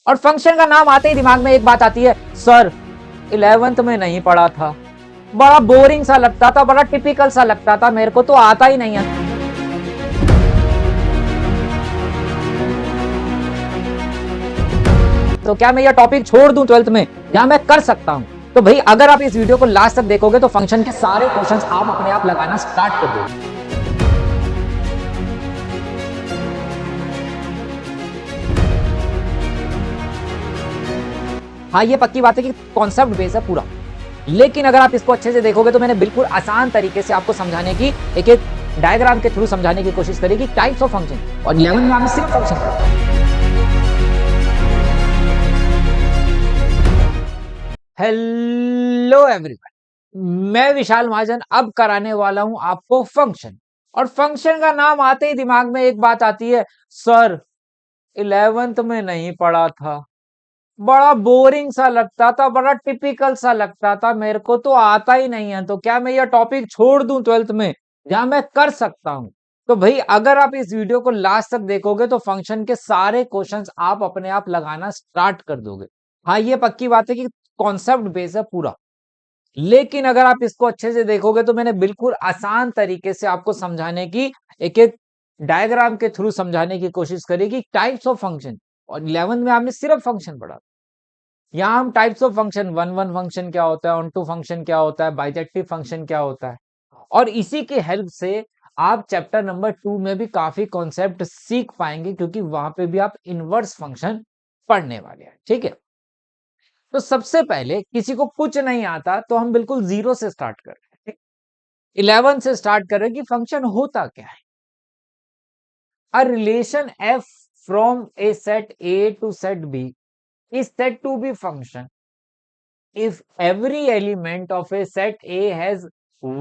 और फंक्शन का नाम आते ही दिमाग में एक बात आती है, सर 11th में नहीं पढ़ा था, बड़ा बोरिंग सा लगता था, बड़ा टिपिकल सा लगता था, मेरे को तो आता ही नहीं है। तो क्या मैं यह टॉपिक छोड़ दूं 12th में, या मैं कर सकता हूं? तो भाई अगर आप इस वीडियो को लास्ट तक देखोगे तो फंक्शन के सारे क्वेश्चंस आप अपने आप लगाना स्टार्ट कर दोगे। हाँ, ये पक्की बात है कि कॉन्सेप्ट बेस है पूरा, लेकिन अगर आप इसको अच्छे से देखोगे तो मैंने बिल्कुल आसान तरीके से आपको समझाने की, एक एक डायग्राम के थ्रू समझाने की कोशिश करी कि टाइप्स ऑफ फंक्शन, और 11 में आपने सिर्फ फंक्शन पढ़ा। हेलो एवरीवन, मैं विशाल महाजन अब कराने वाला हूं आपको फंक्शन, और फंक्शन का नाम आते ही दिमाग में एक बात आती है, सर 11th में नहीं पढ़ा था, बड़ा बोरिंग सा लगता था, बड़ा टिपिकल सा लगता था, मेरे को तो आता ही नहीं है। तो क्या मैं यह टॉपिक छोड़ दूं 12th में, या मैं कर सकता हूं? तो भाई अगर आप इस वीडियो को लास्ट तक देखोगे तो फंक्शन के सारे क्वेश्चंस आप अपने आप लगाना स्टार्ट कर दोगे। हाँ, ये पक्की बात है कि कॉन्सेप्ट बेस है पूरा, लेकिन अगर आप इसको अच्छे से देखोगे तो मैंने बिल्कुल आसान तरीके से आपको समझाने की, एक एक डायग्राम के थ्रू समझाने की कोशिश करी कि टाइप्स ऑफ फंक्शन, और 11th में आपने सिर्फ फंक्शन पढ़ा। यहाँ हम types of function, one one function क्या होता है, ऑन टू फंक्शन क्या होता है, बाइजेक्टिव फंक्शन क्या होता है, और इसी की हेल्प से आप चैप्टर नंबर 2 में भी काफी कॉन्सेप्ट सीख पाएंगे, क्योंकि वहां पे भी आप इनवर्स फंक्शन पढ़ने वाले हैं। ठीक है, तो सबसे पहले किसी को कुछ नहीं आता तो हम बिल्कुल जीरो से स्टार्ट कर रहे हैं, 11 से स्टार्ट कर रहे हैं कि फंक्शन होता क्या है। A relation F from A set A to set B is said to be function if every element of a set A has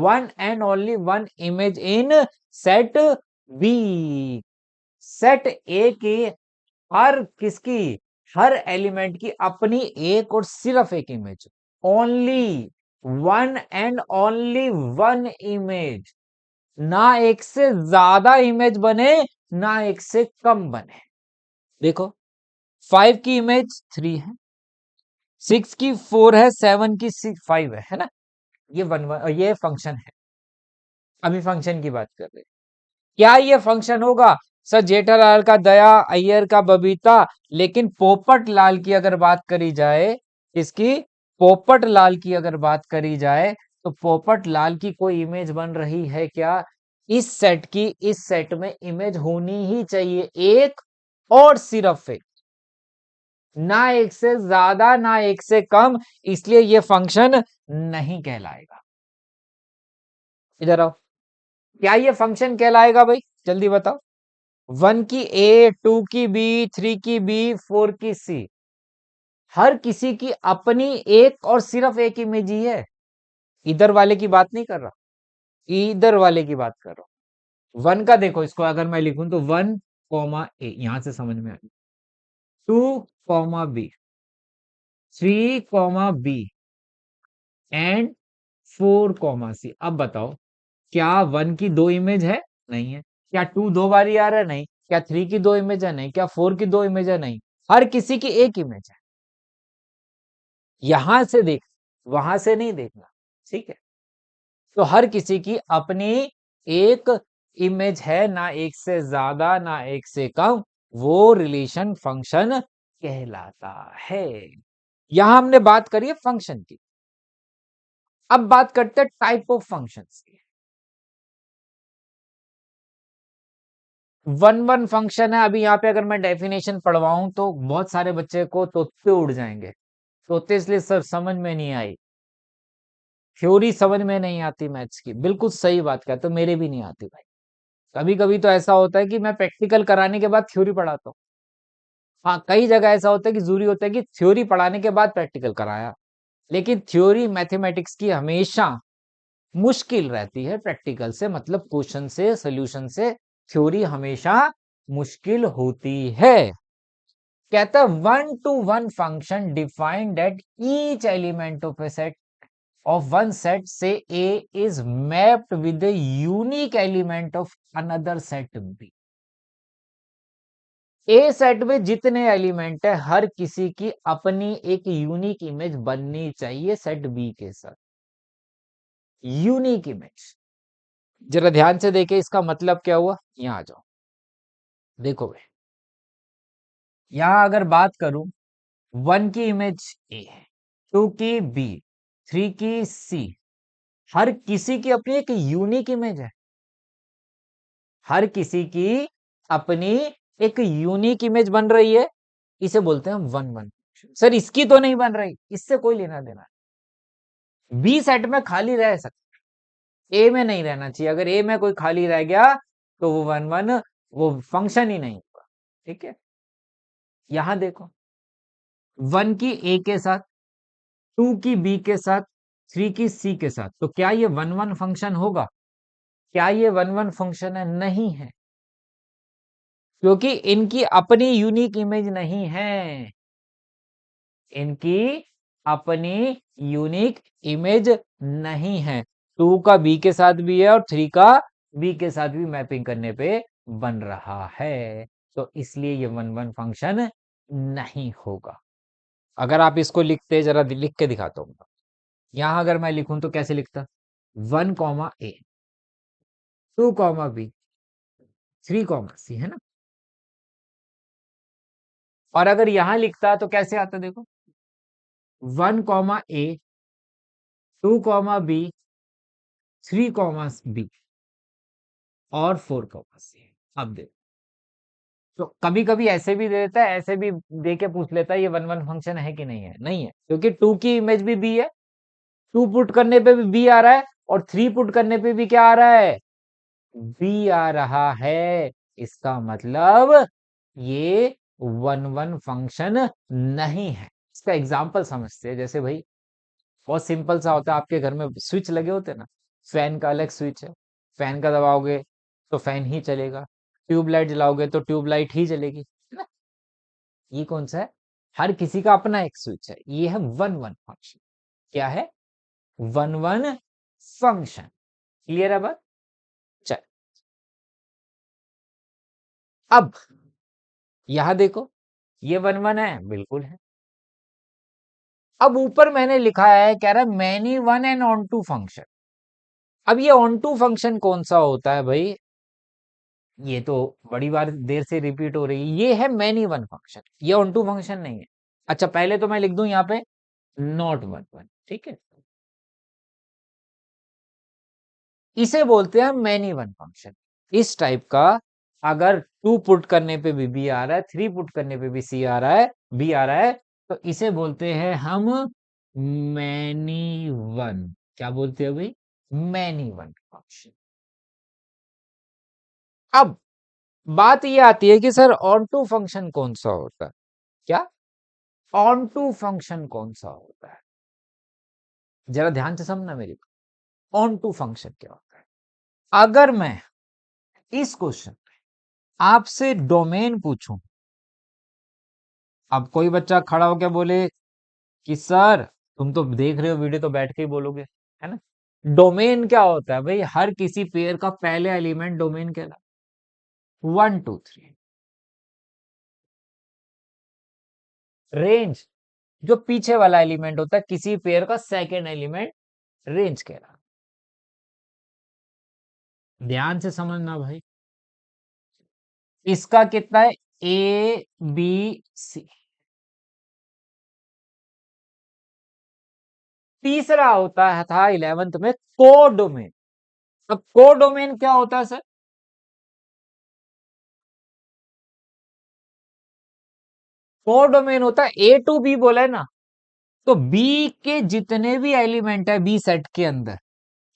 one and only one image in set B। Set A की हर element की अपनी एक और सिर्फ एक image, only one and only one image, ना एक से ज्यादा इमेज बने ना एक से कम बने। देखो, 5 की इमेज 3 है, 6 की 4 है, 7 की 5 है ना, ये फंक्शन है। अभी फंक्शन की बात कर रहे हैं, क्या ये फंक्शन होगा? सर जेठालाल का दया, अय्यर का बबीता, लेकिन पोपट लाल की अगर बात करी जाए, इसकी पोपट लाल की अगर बात करी जाए तो पोपट लाल की कोई इमेज बन रही है क्या? इस सेट की इस सेट में इमेज होनी ही चाहिए, एक और सिर्फ एक, ना एक से ज्यादा ना एक से कम, इसलिए ये फंक्शन नहीं कहलाएगा। इधर आओ, क्या ये फंक्शन कहलाएगा भाई? जल्दी बताओ। 1 की ए, 2 की बी, 3 की बी, 4 की सी, हर किसी की अपनी एक और सिर्फ एक इमेज ही है। इधर वाले की बात नहीं कर रहा, इधर वाले की बात कर रहा हूं। 1 का देखो, इसको अगर मैं लिखूं तो 1 कॉमा ए, यहां से समझ में आ गया। 2 comma B, 3 comma B, and 4 comma C. अब बताओ, क्या 1 की 2 इमेज है? नहीं है। क्या 2 दो बारी आ रहा है? नहीं। क्या 3 की 2 इमेज है? नहीं। क्या 4 की 2 इमेज है? नहीं। हर किसी की एक इमेज है। यहां से देख, वहां से नहीं देखना, ठीक है? तो हर किसी की अपनी एक इमेज है, ना एक से ज्यादा ना एक से कम, वो रिलेशन फंक्शन कहलाता है। यहां हमने बात करी है फंक्शन की। अब बात करते हैं टाइप ऑफ फंक्शंस की। वन वन फंक्शन है। अभी यहाँ पे अगर मैं डेफिनेशन पढ़वाऊं तो बहुत सारे बच्चे को तोते उड़ जाएंगे। तोते इसलिए सर समझ में नहीं आई, थ्योरी समझ में नहीं आती मैथ्स की। बिल्कुल सही बात कहते हो, मेरे भी नहीं आती भाई। कभी कभी तो ऐसा होता है कि मैं प्रैक्टिकल कराने के बाद थ्योरी पढ़ाता हूँ। हाँ, कई जगह ऐसा होता है कि जरूरी होता है कि थ्योरी पढ़ाने के बाद प्रैक्टिकल कराया, लेकिन थ्योरी मैथमेटिक्स की हमेशा मुश्किल रहती है प्रैक्टिकल से, मतलब क्वेश्चन से, सोल्यूशन से। थ्योरी हमेशा मुश्किल होती है। कहता है one two one function defined at each element of A set of one set, say A, is mapped with the unique element of another set B। A set में जितने एलिमेंट है हर किसी की अपनी एक यूनिक इमेज बननी चाहिए set B के साथ। यूनिक इमेज, जरा ध्यान से देखे इसका मतलब क्या हुआ। यहां आ जाओ, देखो भाई, यहां अगर बात करूं, 1 की इमेज ए है, 2 की बी, 3 की सी, हर किसी की अपनी एक यूनिक इमेज है। हर किसी की अपनी एक यूनिक इमेज बन रही है, इसे बोलते हैं वन वन। सर इसकी तो नहीं बन रही, इससे कोई लेना देना। बी सेट में खाली रह सकता, ए में नहीं रहना चाहिए। अगर ए में कोई खाली रह गया तो वो वन वन, वो फंक्शन ही नहीं होगा। ठीक है, यहां देखो, 1 की ए के साथ, 2 की बी के साथ, 3 की सी के साथ, तो क्या ये वन वन फंक्शन होगा? क्या ये वन वन फंक्शन है? नहीं है, क्योंकि इनकी अपनी यूनिक इमेज नहीं है। इनकी अपनी यूनिक इमेज नहीं है। 2 का बी के साथ भी है और 3 का बी के साथ भी मैपिंग करने पे बन रहा है, तो इसलिए ये वन वन फंक्शन नहीं होगा। अगर आप इसको लिखते, जरा लिख के दिखाता हूं, यहां अगर मैं लिखूं तो कैसे लिखता? 1 कॉमा ए, 2 कॉमा बी, 3 कॉमा सी, है ना। और अगर यहां लिखता तो कैसे आता? देखो, 1 कॉमा ए, 2 कॉमा बी, 3 कॉमा बी और 4 कॉमा सी। अब देखो, तो कभी कभी ऐसे भी दे देता है, ऐसे भी दे के पूछ लेता है ये वन वन फंक्शन है कि नहीं है। नहीं है, क्योंकि 2 की इमेज भी बी है, 2 पुट करने पे भी बी आ रहा है और 3 पुट करने पे भी क्या आ रहा है? बी आ रहा है। इसका मतलब ये वन वन फंक्शन नहीं है। इसका एग्जांपल समझते हैं, जैसे भाई बहुत सिंपल सा होता है, आपके घर में स्विच लगे होते हैं ना, फैन का अलग स्विच है, फैन का दबाओगे तो फैन ही चलेगा, ट्यूबलाइट जलाओगे तो ट्यूबलाइट ही जलेगी, है ना। ये कौन सा है? हर किसी का अपना एक स्विच है, ये है वन वन फंक्शन। क्या है? One one function. क्लियर है बात? चल, अब यहां देखो, ये वन वन है, बिल्कुल है। अब ऊपर मैंने लिखा है, कह रहा है many one and on to function. अब ये ऑन टू फंक्शन कौन सा होता है भाई? ये तो बड़ी बार देर से रिपीट हो रही है, ये है मैनी वन फंक्शन, ये ऑन टू फंक्शन नहीं है। अच्छा, पहले तो मैं लिख दूं यहाँ पे नॉट वन वन, ठीक है। इसे बोलते हैं मैनी वन फंक्शन। इस टाइप का, अगर 2 पुट करने पे भी बी आ रहा है, 3 पुट करने पे भी सी आ रहा है, बी आ रहा है, तो इसे बोलते हैं हम मैनी वन। क्या बोलते हैं भाई? Many one function. अब बात ये आती है कि सर ऑन टू फंक्शन कौन सा होता है? क्या ऑन टू फंक्शन कौन सा होता है? जरा ध्यान से समझना मेरी बात। ऑन टू फंक्शन क्या होता है? अगर मैं इस क्वेश्चन आपसे डोमेन पूछूं, अब कोई बच्चा खड़ा होकर बोले कि सर तुम तो देख रहे हो वीडियो, तो बैठ के ही बोलोगे, है ना। डोमेन क्या होता है भाई? हर किसी पेयर का पहले एलिमेंट डोमेन कहलाता है। 1 2 3। रेंज, जो पीछे वाला एलिमेंट होता है किसी पेयर का सेकेंड एलिमेंट, रेंज कहलाता है। ध्यान से समझना भाई, इसका कितना है? A B C. तीसरा होता है था 11th में कोडोमेन। अब कोडोमेन क्या होता है सर? कोडोमेन होता है, ए टू बी बोला है ना, तो बी के जितने भी एलिमेंट है बी सेट के अंदर,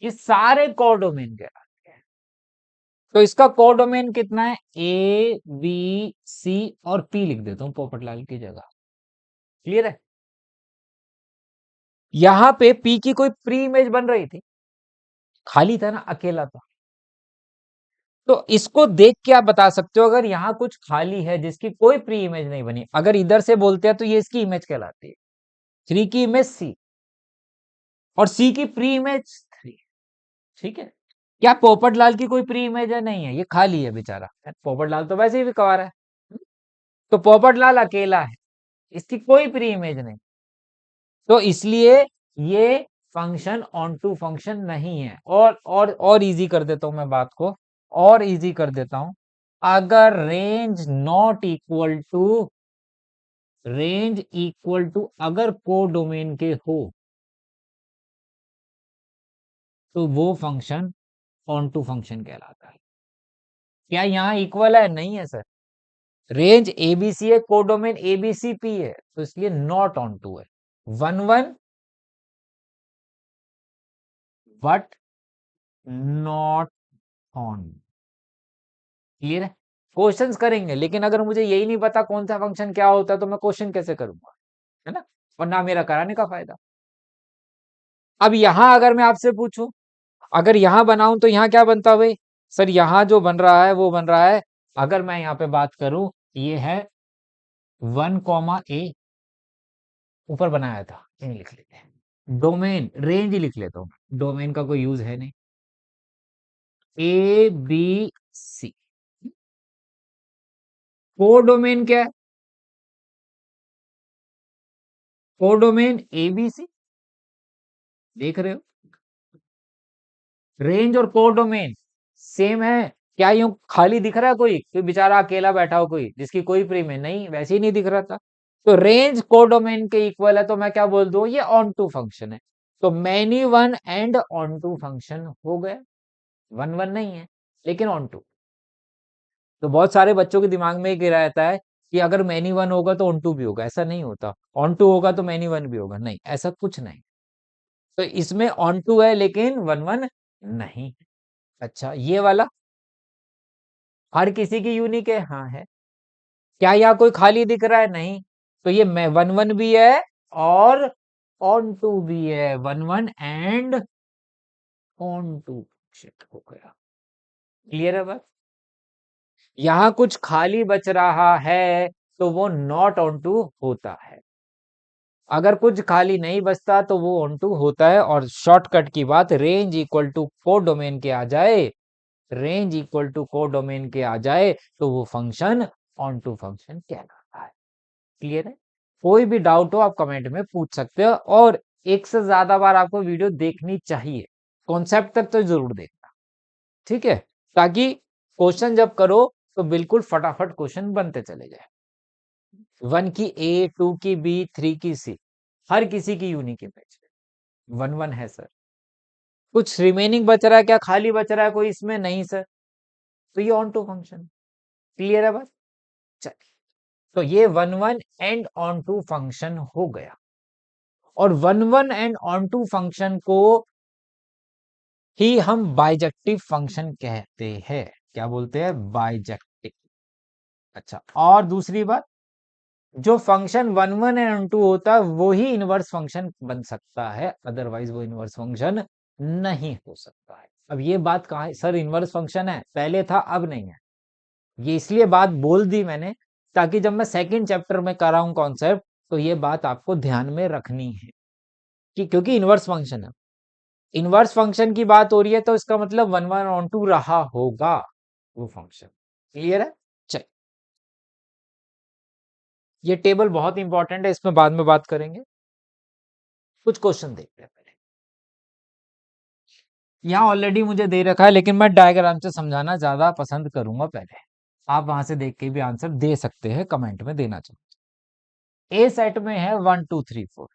ये सारे कोडोमेन के। तो इसका कोडोमेन कितना है? ए बी सी और पी लिख देता हूं पोपटलाल की जगह। क्लियर है? यहां पे पी की कोई प्री इमेज बन रही थी, खाली था ना, अकेला था। तो इसको देख के आप बता सकते हो, अगर यहां कुछ खाली है जिसकी कोई प्री इमेज नहीं बनी, अगर इधर से बोलते हैं तो ये इसकी इमेज कहलाती है। 3 की इमेज सी और सी की प्री इमेज 3। ठीक है, क्या पोपटलाल की कोई प्री इमेज है? नहीं है, ये खाली है बेचारा। पोपटलाल तो वैसे ही कवा रहा है। तो पोपटलाल अकेला है, इसकी कोई प्री इमेज नहीं, तो इसलिए ये फंक्शन ऑन टू फंक्शन नहीं है। और इजी कर देता हूं मैं बात को, और इजी कर देता हूं। अगर रेंज इक्वल टू अगर कोडोमेन के हो, तो वो फंक्शन ऑन टू फंक्शन कहलाता है। क्या यहाँ इक्वल है? नहीं है सर। रेंज एबीसी है, कोडोमेन एबीसीपी है, तो इसलिए नॉट ऑन टू है। 1 1 बट नॉट ऑन। क्लियर है? क्वेश्चंस करेंगे, लेकिन अगर मुझे यही नहीं पता कौन सा फंक्शन क्या होता है, तो मैं क्वेश्चन कैसे करूंगा? है ना? और ना मेरा कराने का फायदा। अब यहां अगर मैं आपसे पूछूं, अगर यहां बनाऊं तो यहां क्या बनता भाई? सर यहां जो बन रहा है वो बन रहा है, अगर मैं यहां पे बात करूं, ये है 1 ए, ऊपर बनाया था, यही लिख लेते हैं। डोमेन रेंज ही लिख लेता हूं, डोमेन का कोई यूज है नहीं। ए बी सी, कोडोमेन क्या है? कोडोमेन एबीसी, देख रहे हो? रेंज और कोडोमेन सेम है। क्या यूं खाली दिख रहा है कोई बेचारा अकेला बैठा हो, कोई जिसकी कोई प्री में नहीं, वैसे ही नहीं दिख रहा था। तो रेंज कोडोमेन के इक्वल है, तो मैं क्या बोल दूं? ये ऑन टू फंक्शन है। तो many one and on to function हो गया। 1 1 नहीं है, लेकिन ऑन टू। तो बहुत सारे बच्चों के दिमाग में एक रहता है कि अगर मैनी वन होगा तो ऑन टू भी होगा। ऐसा नहीं होता। ऑन टू होगा तो मैनी वन भी होगा, नहीं, ऐसा कुछ नहीं। तो इसमें ऑन टू है, लेकिन 1 1 नहीं। अच्छा, ये वाला हर किसी की यूनिक है, हाँ है। क्या यहाँ कोई खाली दिख रहा है? नहीं। तो ये मैं 1 1 भी है और ऑन टू भी है। 1 1 एंड ऑन टू शिट हो गया। क्लियर है बात? यहाँ कुछ खाली बच रहा है, तो वो नॉट ऑन टू होता है। अगर कुछ खाली नहीं बचता तो वो ऑन टू होता है। और शॉर्टकट की बात, रेंज इक्वल टू कोडोमेन के आ जाए, रेंज इक्वल टू कोडोमेन के आ जाए, तो वो फंक्शन ऑन टू फंक्शन कहलाता है। क्लियर है? कोई भी डाउट हो आप कमेंट में पूछ सकते हो, और एक से ज्यादा बार आपको वीडियो देखनी चाहिए। कॉन्सेप्ट तक तो जरूर देखना, ठीक है? ताकि क्वेश्चन जब करो तो बिल्कुल फटाफट क्वेश्चन बनते चले जाए। 1 की ए, 2 की बी, 3 की सी, हर किसी की यूनिक इमेज 1 1 है सर। कुछ रिमेनिंग बच रहा है क्या? खाली बच रहा है कोई इसमें? नहीं सर। तो ये ऑन टू फंक्शन। क्लियर है बस? चलिए, तो ये 1 1 एंड ऑन टू फंक्शन हो गया। और 1 1 एंड ऑन टू फंक्शन को ही हम बाइजेक्टिव फंक्शन कहते हैं। क्या बोलते हैं? बाइजेक्टिव। अच्छा, और दूसरी बात, जो फंक्शन 1 1 एंड ऑन टू होता है वो ही इनवर्स फंक्शन बन सकता है, अदरवाइज वो इनवर्स फंक्शन नहीं हो सकता है। अब ये बात कहा है सर इनवर्स फंक्शन है, पहले था अब नहीं है, ये इसलिए बात बोल दी मैंने, ताकि जब मैं सेकंड चैप्टर में कर रहा हूं कॉन्सेप्ट, तो ये बात आपको ध्यान में रखनी है कि क्योंकि इनवर्स फंक्शन है, इनवर्स फंक्शन की बात हो रही है, तो इसका मतलब 1 1 ऑन टू रहा होगा वो फंक्शन। क्लियर है? चल, ये टेबल बहुत इंपॉर्टेंट है, इसमें बाद में बात करेंगे। कुछ क्वेश्चन देखते हैं पहले। यहाँ ऑलरेडी मुझे दे रखा है, लेकिन मैं डायग्राम से समझाना ज्यादा पसंद करूंगा पहले। आप वहां से देख के भी आंसर दे सकते हैं, कमेंट में देना चाहिए। ए सेट में है 1 2 3 4,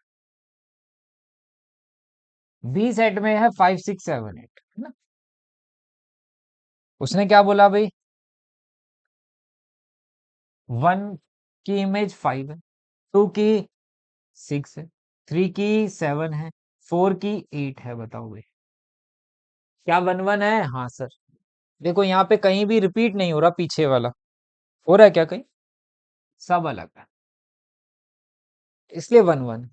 बी सेट में है 5 6 7 8, है ना? उसने क्या बोला भाई? 1 की इमेज 5 है, 2 की 6 है, 3 की 7 है, 4 की 8 है। बताओ भाई, क्या 1 1 है? हाँ सर। देखो यहाँ पे कहीं भी रिपीट नहीं हो रहा, पीछे वाला हो रहा है क्या कहीं? सब अलग है, इसलिए 1 1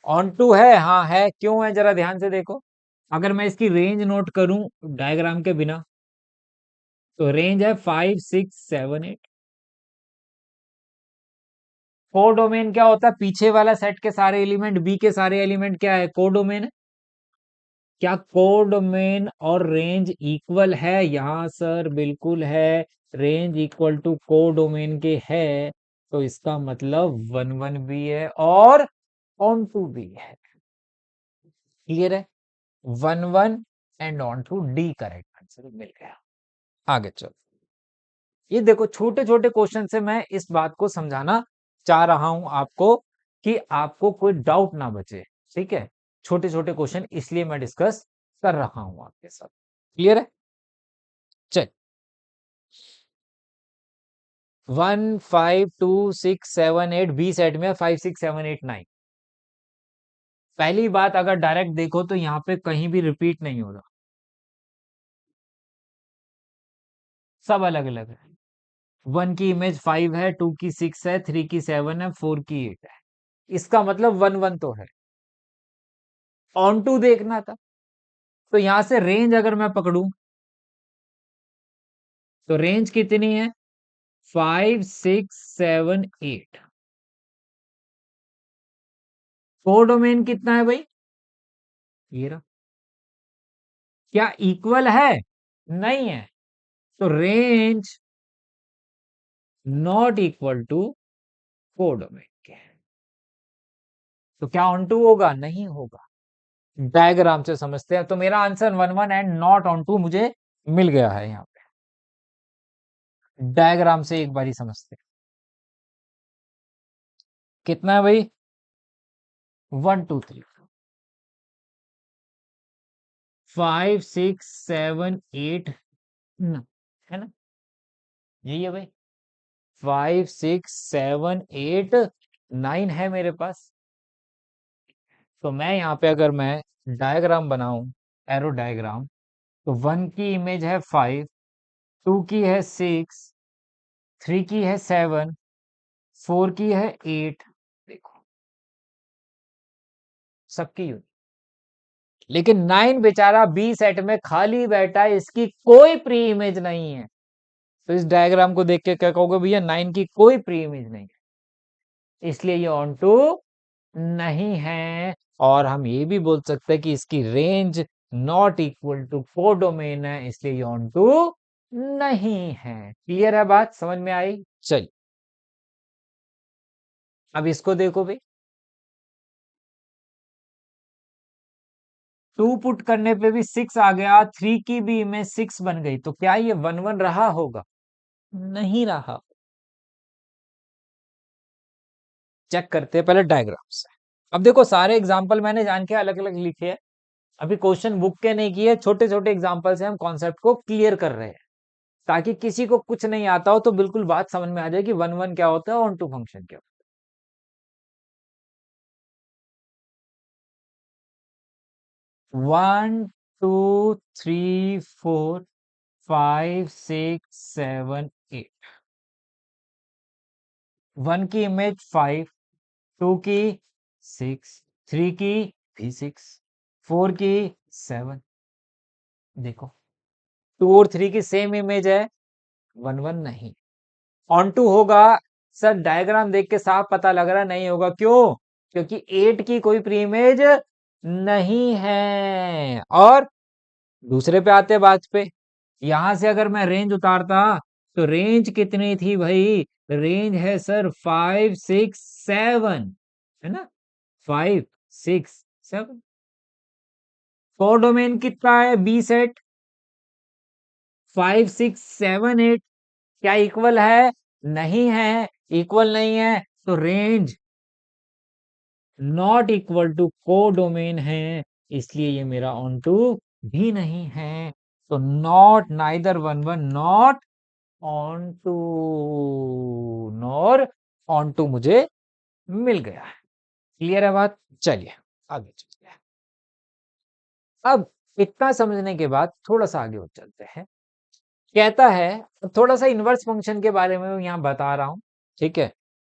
ऑन टू है। हाँ है, क्यों है जरा ध्यान से देखो। अगर मैं इसकी रेंज नोट करूं डायग्राम के बिना, तो रेंज है 5 6 7 8। कोडोमेन क्या होता है? पीछे वाला सेट के सारे एलिमेंट, बी के सारे एलिमेंट क्या है? कोडोमेन है। क्या कोडोमेन और रेंज इक्वल है? यहाँ सर बिल्कुल है। रेंज इक्वल टू कोडोमेन के है, तो इसका मतलब 1 1 भी है और ऑन टू भी है। क्लियर है? 1 1 and on two, D correct answer मिल गया। आगे चलो, ये देखो छोटे छोटे क्वेश्चन से मैं इस बात को समझाना चाह रहा हूं आपको कि आपको कोई डाउट ना बचे। ठीक है, छोटे छोटे क्वेश्चन इसलिए मैं डिस्कस कर रहा हूं आपके साथ। क्लियर है? चल, 1 5 2 6 7 8 बी सेट में 5 6 7 8 9। पहली बात, अगर डायरेक्ट देखो तो यहाँ पे कहीं भी रिपीट नहीं हो रहा, सब अलग अलग है। 1 की इमेज 5 है, 2 की 6 है, 3 की 7 है, 4 की 8 है। इसका मतलब 1 1 तो है। ऑन टू देखना था, तो यहां से रेंज अगर मैं पकड़ूं तो रेंज कितनी है? 5 6 7 8। कोडोमेन कितना है भाई? ये रहा। क्या इक्वल है? नहीं है। तो range not equal to codomain के। तो क्या ऑन टू होगा? नहीं होगा। डायग्राम से समझते हैं। तो मेरा answer 1 1 and not onto मुझे मिल गया है। यहाँ पे डायग्राम से एक बारी समझते हैं। कितना है भाई? 1 2 3 5 6 7 8 है ना? यही है भाई। 5 6 7 8 9 है मेरे पास। तो मैं यहाँ पे अगर मैं डायग्राम बनाऊं, एरो डायग्राम, तो 1 की इमेज है 5, 2 की है 6, 3 की है 7, 4 की है 8। देखो, सबकी यूनिट। लेकिन 9 बेचारा बी सेट में खाली बैठा है, इसकी कोई प्री इमेज नहीं है। तो इस डायग्राम को देख के क्या कहोगे? भैया 9 की कोई प्री इमेज नहीं है, इसलिए ये ऑन टू नहीं है। और हम ये भी बोल सकते हैं कि इसकी range not equal to codomain है, इसलिए ये ऑन टू नहीं है। क्लियर है? बात समझ में आई? चलिए, अब इसको देखो भाई। 2 पुट करने पे भी 6 आ गया, 3 की भी इमेज 6 बन गई, तो क्या ये 1 1 रहा होगा? नहीं रहा। चेक करते हैं पहले डायग्राम से। अब देखो, सारे एग्जाम्पल मैंने जान के अलग अलग लिखे हैं। अभी क्वेश्चन बुक के नहीं किए, छोटे छोटे एग्जाम्पल से हम कॉन्सेप्ट को क्लियर कर रहे हैं, ताकि किसी को कुछ नहीं आता हो तो बिल्कुल बात समझ में आ जाए कि 1 1 क्या होता है, ऑन टू फंक्शन क्या होता 1 2 3 4 5 6 7 8। 1 की इमेज 5, 2 की 6, 3 की भी 6, 4 की 7। देखो, 2 और 3 की सेम इमेज है, 1 1 नहीं। ऑन टू होगा सर, डायग्राम देख के साफ पता लग रहा नहीं होगा। क्यों? क्योंकि 8 की कोई प्री इमेज नहीं है। और दूसरे पे आते बात पे, यहां से अगर मैं रेंज उतारता तो रेंज कितनी थी भाई? रेंज है सर 5 6 7, है ना? 5 6 7। कोडोमेन कितना है बी सेट? 5 6 7 8। क्या इक्वल है? नहीं है। इक्वल नहीं है, तो range not equal to codomain है, इसलिए ये मेरा ऑन टू भी नहीं है। तो not, neither 1 1 not onto, nor onto मुझे मिल गया है। क्लियर है बात? चलिए आगे चलते हैं। अब इतना समझने के बाद थोड़ा सा आगे और चलते हैं। कहता है, थोड़ा सा इनवर्स फंक्शन के बारे में मैं यहाँ बता रहा हूँ, ठीक है,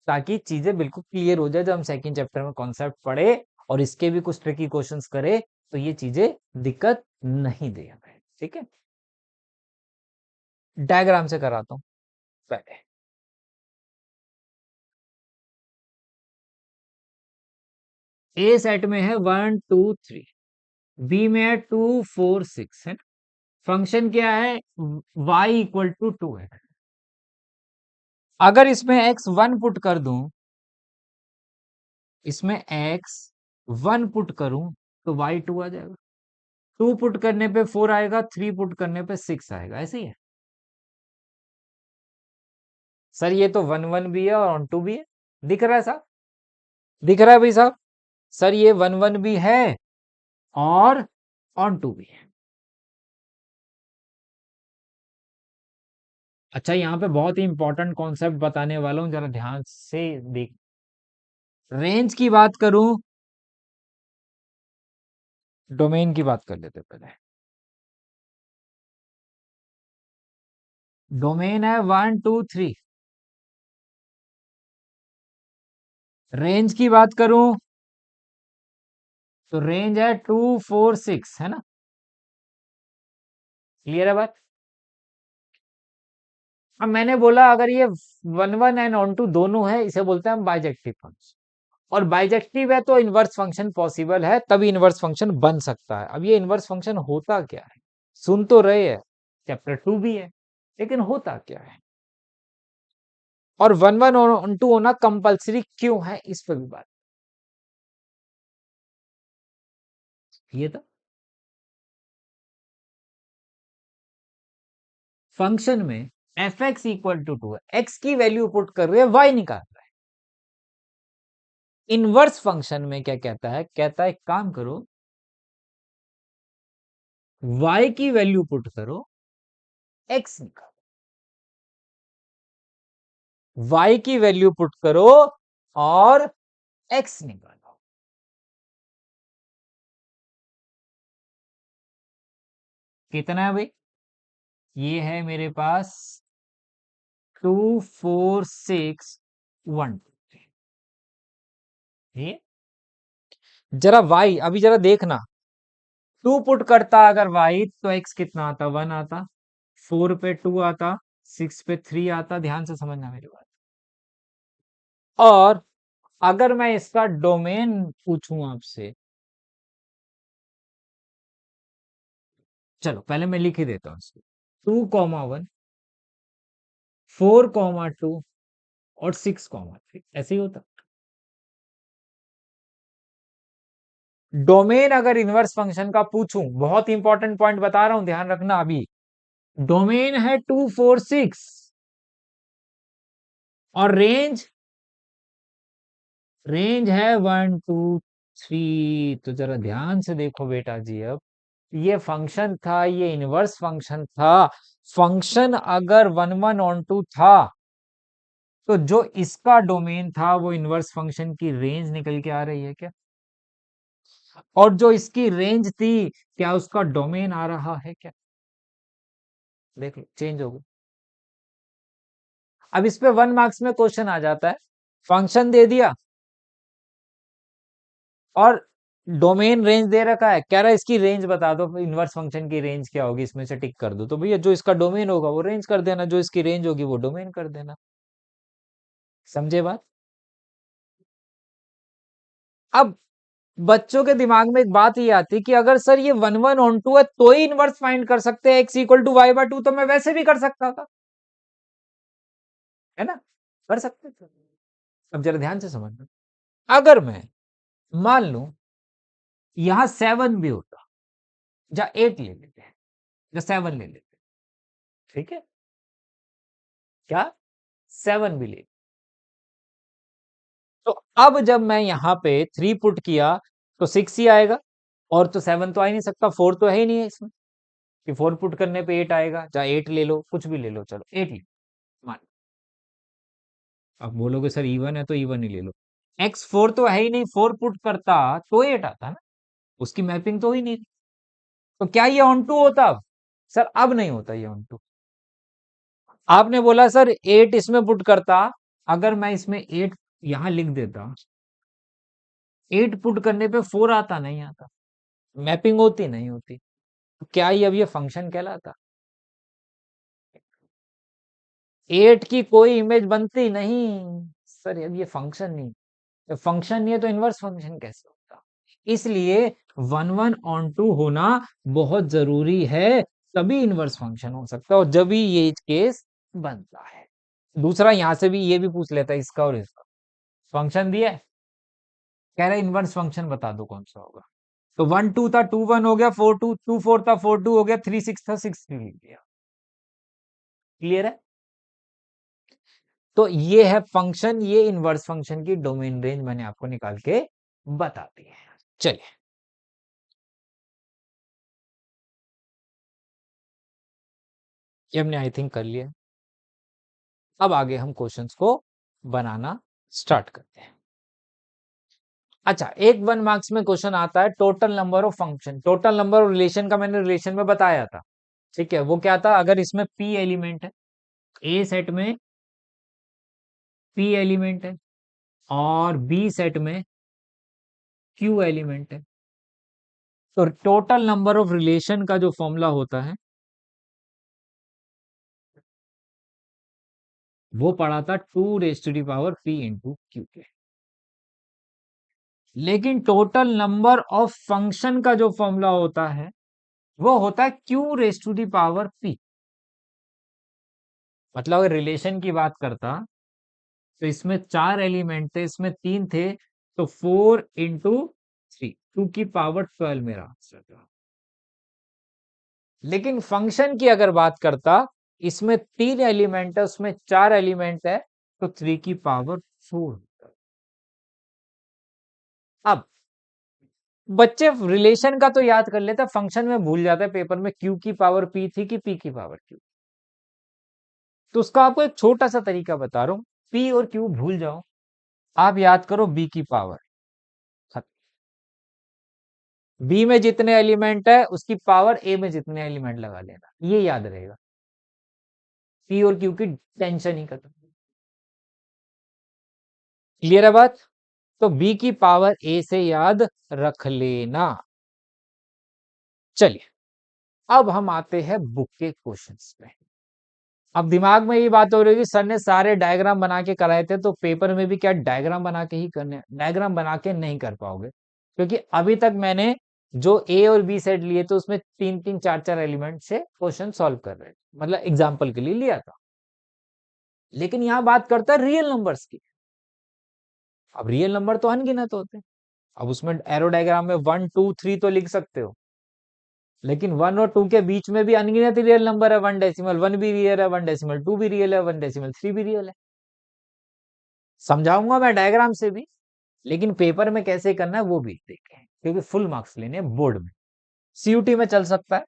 ताकि चीजें बिल्कुल क्लियर हो जाए। जब हम सेकंड चैप्टर में कॉन्सेप्ट पढ़े और इसके भी कुछ ट्रिकी क्वेश्चंस करे, तो ये चीजें दिक्कत नहीं दे हमें। ठीक है, डायग्राम से कराता हूँ पहले। ए सेट में है 1 2 3, बी में है 2 4 6, है। फंक्शन क्या है? y इक्वल टू 2 है। अगर इसमें x1 पुट कर दूं, इसमें x1 पुट करूं तो y2 आ जाएगा। 2 पुट करने पे 4 आएगा, 3 पुट करने पे 6 आएगा। ऐसे ही है सर, ये तो 1 1 भी है और ऑन टू भी है। दिख रहा है साहब? दिख रहा है भाई साहब? सर ये 1 1 भी है और ऑन टू भी है। अच्छा, यहाँ पे बहुत ही इंपॉर्टेंट कॉन्सेप्ट बताने वाला हूं, जरा ध्यान से देख। रेंज की बात करूं, डोमेन की बात कर लेते पहले। डोमेन है 1 2 3। रेंज की बात करूं तो रेंज है 2 4 6, है ना? क्लियर है बात? अब मैंने बोला अगर ये 1 1 एंड ऑन टू दोनों है, इसे बोलते हैं हम बाइजेक्टिव फंक्शन। और बाइजेक्टिव है तो इनवर्स फंक्शन पॉसिबल है, तभी इनवर्स फंक्शन बन सकता है। अब ये इनवर्स फंक्शन होता क्या है? सुन तो रहे हैं, चैप्टर 2 भी है, लेकिन होता क्या है? और 1 1 और ऑन टू होना कंपलसरी क्यों है, इस पर भी बात। ये तो फंक्शन में एफ एक्स इक्वल टू 2 है, एक्स की वैल्यू पुट कर रहे हैं, वाई निकाल रहा है। इनवर्स फंक्शन में क्या कहता है? कहता है एक काम करो, y की वैल्यू पुट करो, x निकालो। y की वैल्यू पुट करो और x निकालो। कितना है भाई? ये है मेरे पास 2 4 6 1 ये। जरा y अभी जरा देखना, 2 पुट करता अगर y तो x कितना आता? 1 आता, 4 पे 2 आता, 6 पे 3 आता। ध्यान से समझना मेरी बात। और अगर मैं इसका डोमेन पूछूं आपसे, चलो पहले मैं लिख ही देता हूं इसको। 2 1 4 2 और 6 3, ऐसे ही होता। डोमेन अगर इनवर्स फंक्शन का पूछूं, बहुत इंपॉर्टेंट पॉइंट बता रहा हूं, ध्यान रखना। अभी डोमेन है 2 4 6 और रेंज रेंज है 1 2 3। तो जरा ध्यान से देखो बेटा जी, अब ये फंक्शन था, ये इनवर्स फंक्शन था। फंक्शन अगर 1 1 ऑन 2 था, तो जो इसका डोमेन था वो इनवर्स फंक्शन की रेंज निकल के आ रही है क्या? और जो इसकी रेंज थी, क्या उसका डोमेन आ रहा है क्या? देख लो, चेंज हो गया। अब इस पे 1 मार्क्स में क्वेश्चन आ जाता है, फंक्शन दे दिया और डोमेन रेंज दे रखा है, कह रहा है इसकी रेंज बता दो, इनवर्स फंक्शन की रेंज क्या होगी, इसमें से टिक कर दो। तो भैया जो इसका डोमेन होगा वो रेंज कर देना, जो इसकी रेंज होगी वो डोमेन कर देना। समझे बात? अब बच्चों के दिमाग में एक बात ये आती है कि अगर सर ये 1 1 ऑन 2 है तो ही इनवर्स फाइंड कर सकते हैं, x equal to y by 2, तो मैं वैसे भी कर सकता था, है ना? कर सकते थे। अब जरा ध्यान से समझना, अगर मैं मान लू यहां 7 भी होता, या 8 ले लेते हैं, या 7 ले लेते हैं, ठीक है? क्या 7 भी ले, तो अब जब मैं यहां पे 3 पुट किया तो 6 ही आएगा, और तो 7 तो आ ही नहीं सकता, 4 तो है ही नहीं है इसमें कि 4 पुट करने पे 8 आएगा। चाहे 8 ले लो, कुछ भी ले लो, चलो 8 ले मान। अब बोलोगे सर इवन है तो इवन ही ले लो, x4 तो है ही नहीं, 4 पुट करता तो 8 आता ना, उसकी मैपिंग तो ही नहीं थी। तो क्या ये ऑन टू होता अब? सर अब नहीं होता ये ऑन टू। आपने बोला सर 8 इसमें पुट करता, अगर मैं इसमें 8 यहां लिख देता, 8 पुट करने पे 4 आता, नहीं आता, मैपिंग होती नहीं होती। तो क्या ये अब ये फंक्शन कहलाता? 8 की कोई इमेज बनती नहीं। सर अब ये फंक्शन नहीं, तो फंक्शन नहीं है तो इनवर्स फंक्शन कैसे होता? इसलिए 1 1 ऑन 2 होना बहुत जरूरी है, तभी इनवर्स फंक्शन हो सकता है, और जब भी ये केस बनता है। दूसरा यहां से भी ये भी पूछ लेता है, इसका और इसका फंक्शन दिया है, कह रहा है इनवर्स फंक्शन बता दो कौन सा होगा। तो 1 2 था, 2 1 हो गया, 4 2 2 4 था, 4 2 हो गया, 3 6 था, 6 3 लिख दिया। क्लियर है? तो ये है फंक्शन, ये इनवर्स फंक्शन की डोमेन रेंज मैंने आपको निकाल के बता दी है। चलिए, ये हमने आई थिंक कर लिया। अब आगे हम क्वेश्चंस को बनाना स्टार्ट करते हैं। अच्छा, एक 1 मार्क्स में क्वेश्चन आता है total number of function, total number of relation का मैंने रिलेशन में बताया था। ठीक है, वो क्या था, अगर इसमें p एलिमेंट है, a सेट में p एलिमेंट है और b सेट में q एलिमेंट है, तो टोटल नंबर ऑफ रिलेशन का जो फॉर्मूला होता है वो पढ़ा था 2 raised to the power p into Q के। लेकिन टोटल नंबर ऑफ फंक्शन का जो फॉर्मूला होता है वो होता है q⁻p। मतलब अगर रिलेशन की बात करता तो इसमें 4 एलिमेंट थे, इसमें 3 थे, तो 4 इंटू 3, 2 की पावर 12 मेरा आंसर था। लेकिन फंक्शन की अगर बात करता, इसमें 3 एलिमेंट है, उसमें 4 एलिमेंट है, तो 3 की पावर 4। अब बच्चे रिलेशन का तो याद कर लेते, फंक्शन में भूल जाते हैं पेपर में, q⁻p थी कि p⁻q। तो उसका आपको एक छोटा सा तरीका बता रहा हूं, p और q भूल जाओ, आप याद करो b की पावर। बी में जितने एलिमेंट है उसकी पावर ए में जितने एलिमेंट लगा लेना, ये याद रहेगा। पी और क्यू की टेंशन ही खत्म। क्लियर है बात? तो बी की पावर ए से याद रख लेना। चलिए, अब हम आते हैं बुक के क्वेश्चंस पे। अब दिमाग में ये बात हो रही है कि सर ने सारे डायग्राम बना के कराए थे, तो पेपर में भी क्या डायग्राम बना के ही करने? डायग्राम बना के नहीं कर पाओगे, क्योंकि अभी तक मैंने जो ए और बी सेट लिए थे उसमें 3 3 4 4 एलिमेंट से क्वेश्चन सॉल्व कर रहे थे, मतलब एग्जाम्पल के लिए लिया था। लेकिन यहां बात करता है रियल नंबर्स की। अब रियल नंबर तो अनगिनत होते हैं। अब उसमें एरो डायग्राम में 1 2 3 तो लिख सकते हो, लेकिन 1 और 2 के बीच में भी अनगिनत रियल नंबर है, 1 डेसिमल 1 भी रियल है, 1 डेसिमल 2 भी रियल है, 1 डेसिमल 3 भी रियल है। समझाऊंगा मैं डायग्राम से भी, लेकिन पेपर में कैसे करना है वो भी देखें, क्योंकि फुल मार्क्स लेने बोर्ड में। सीयूटी में चल सकता है।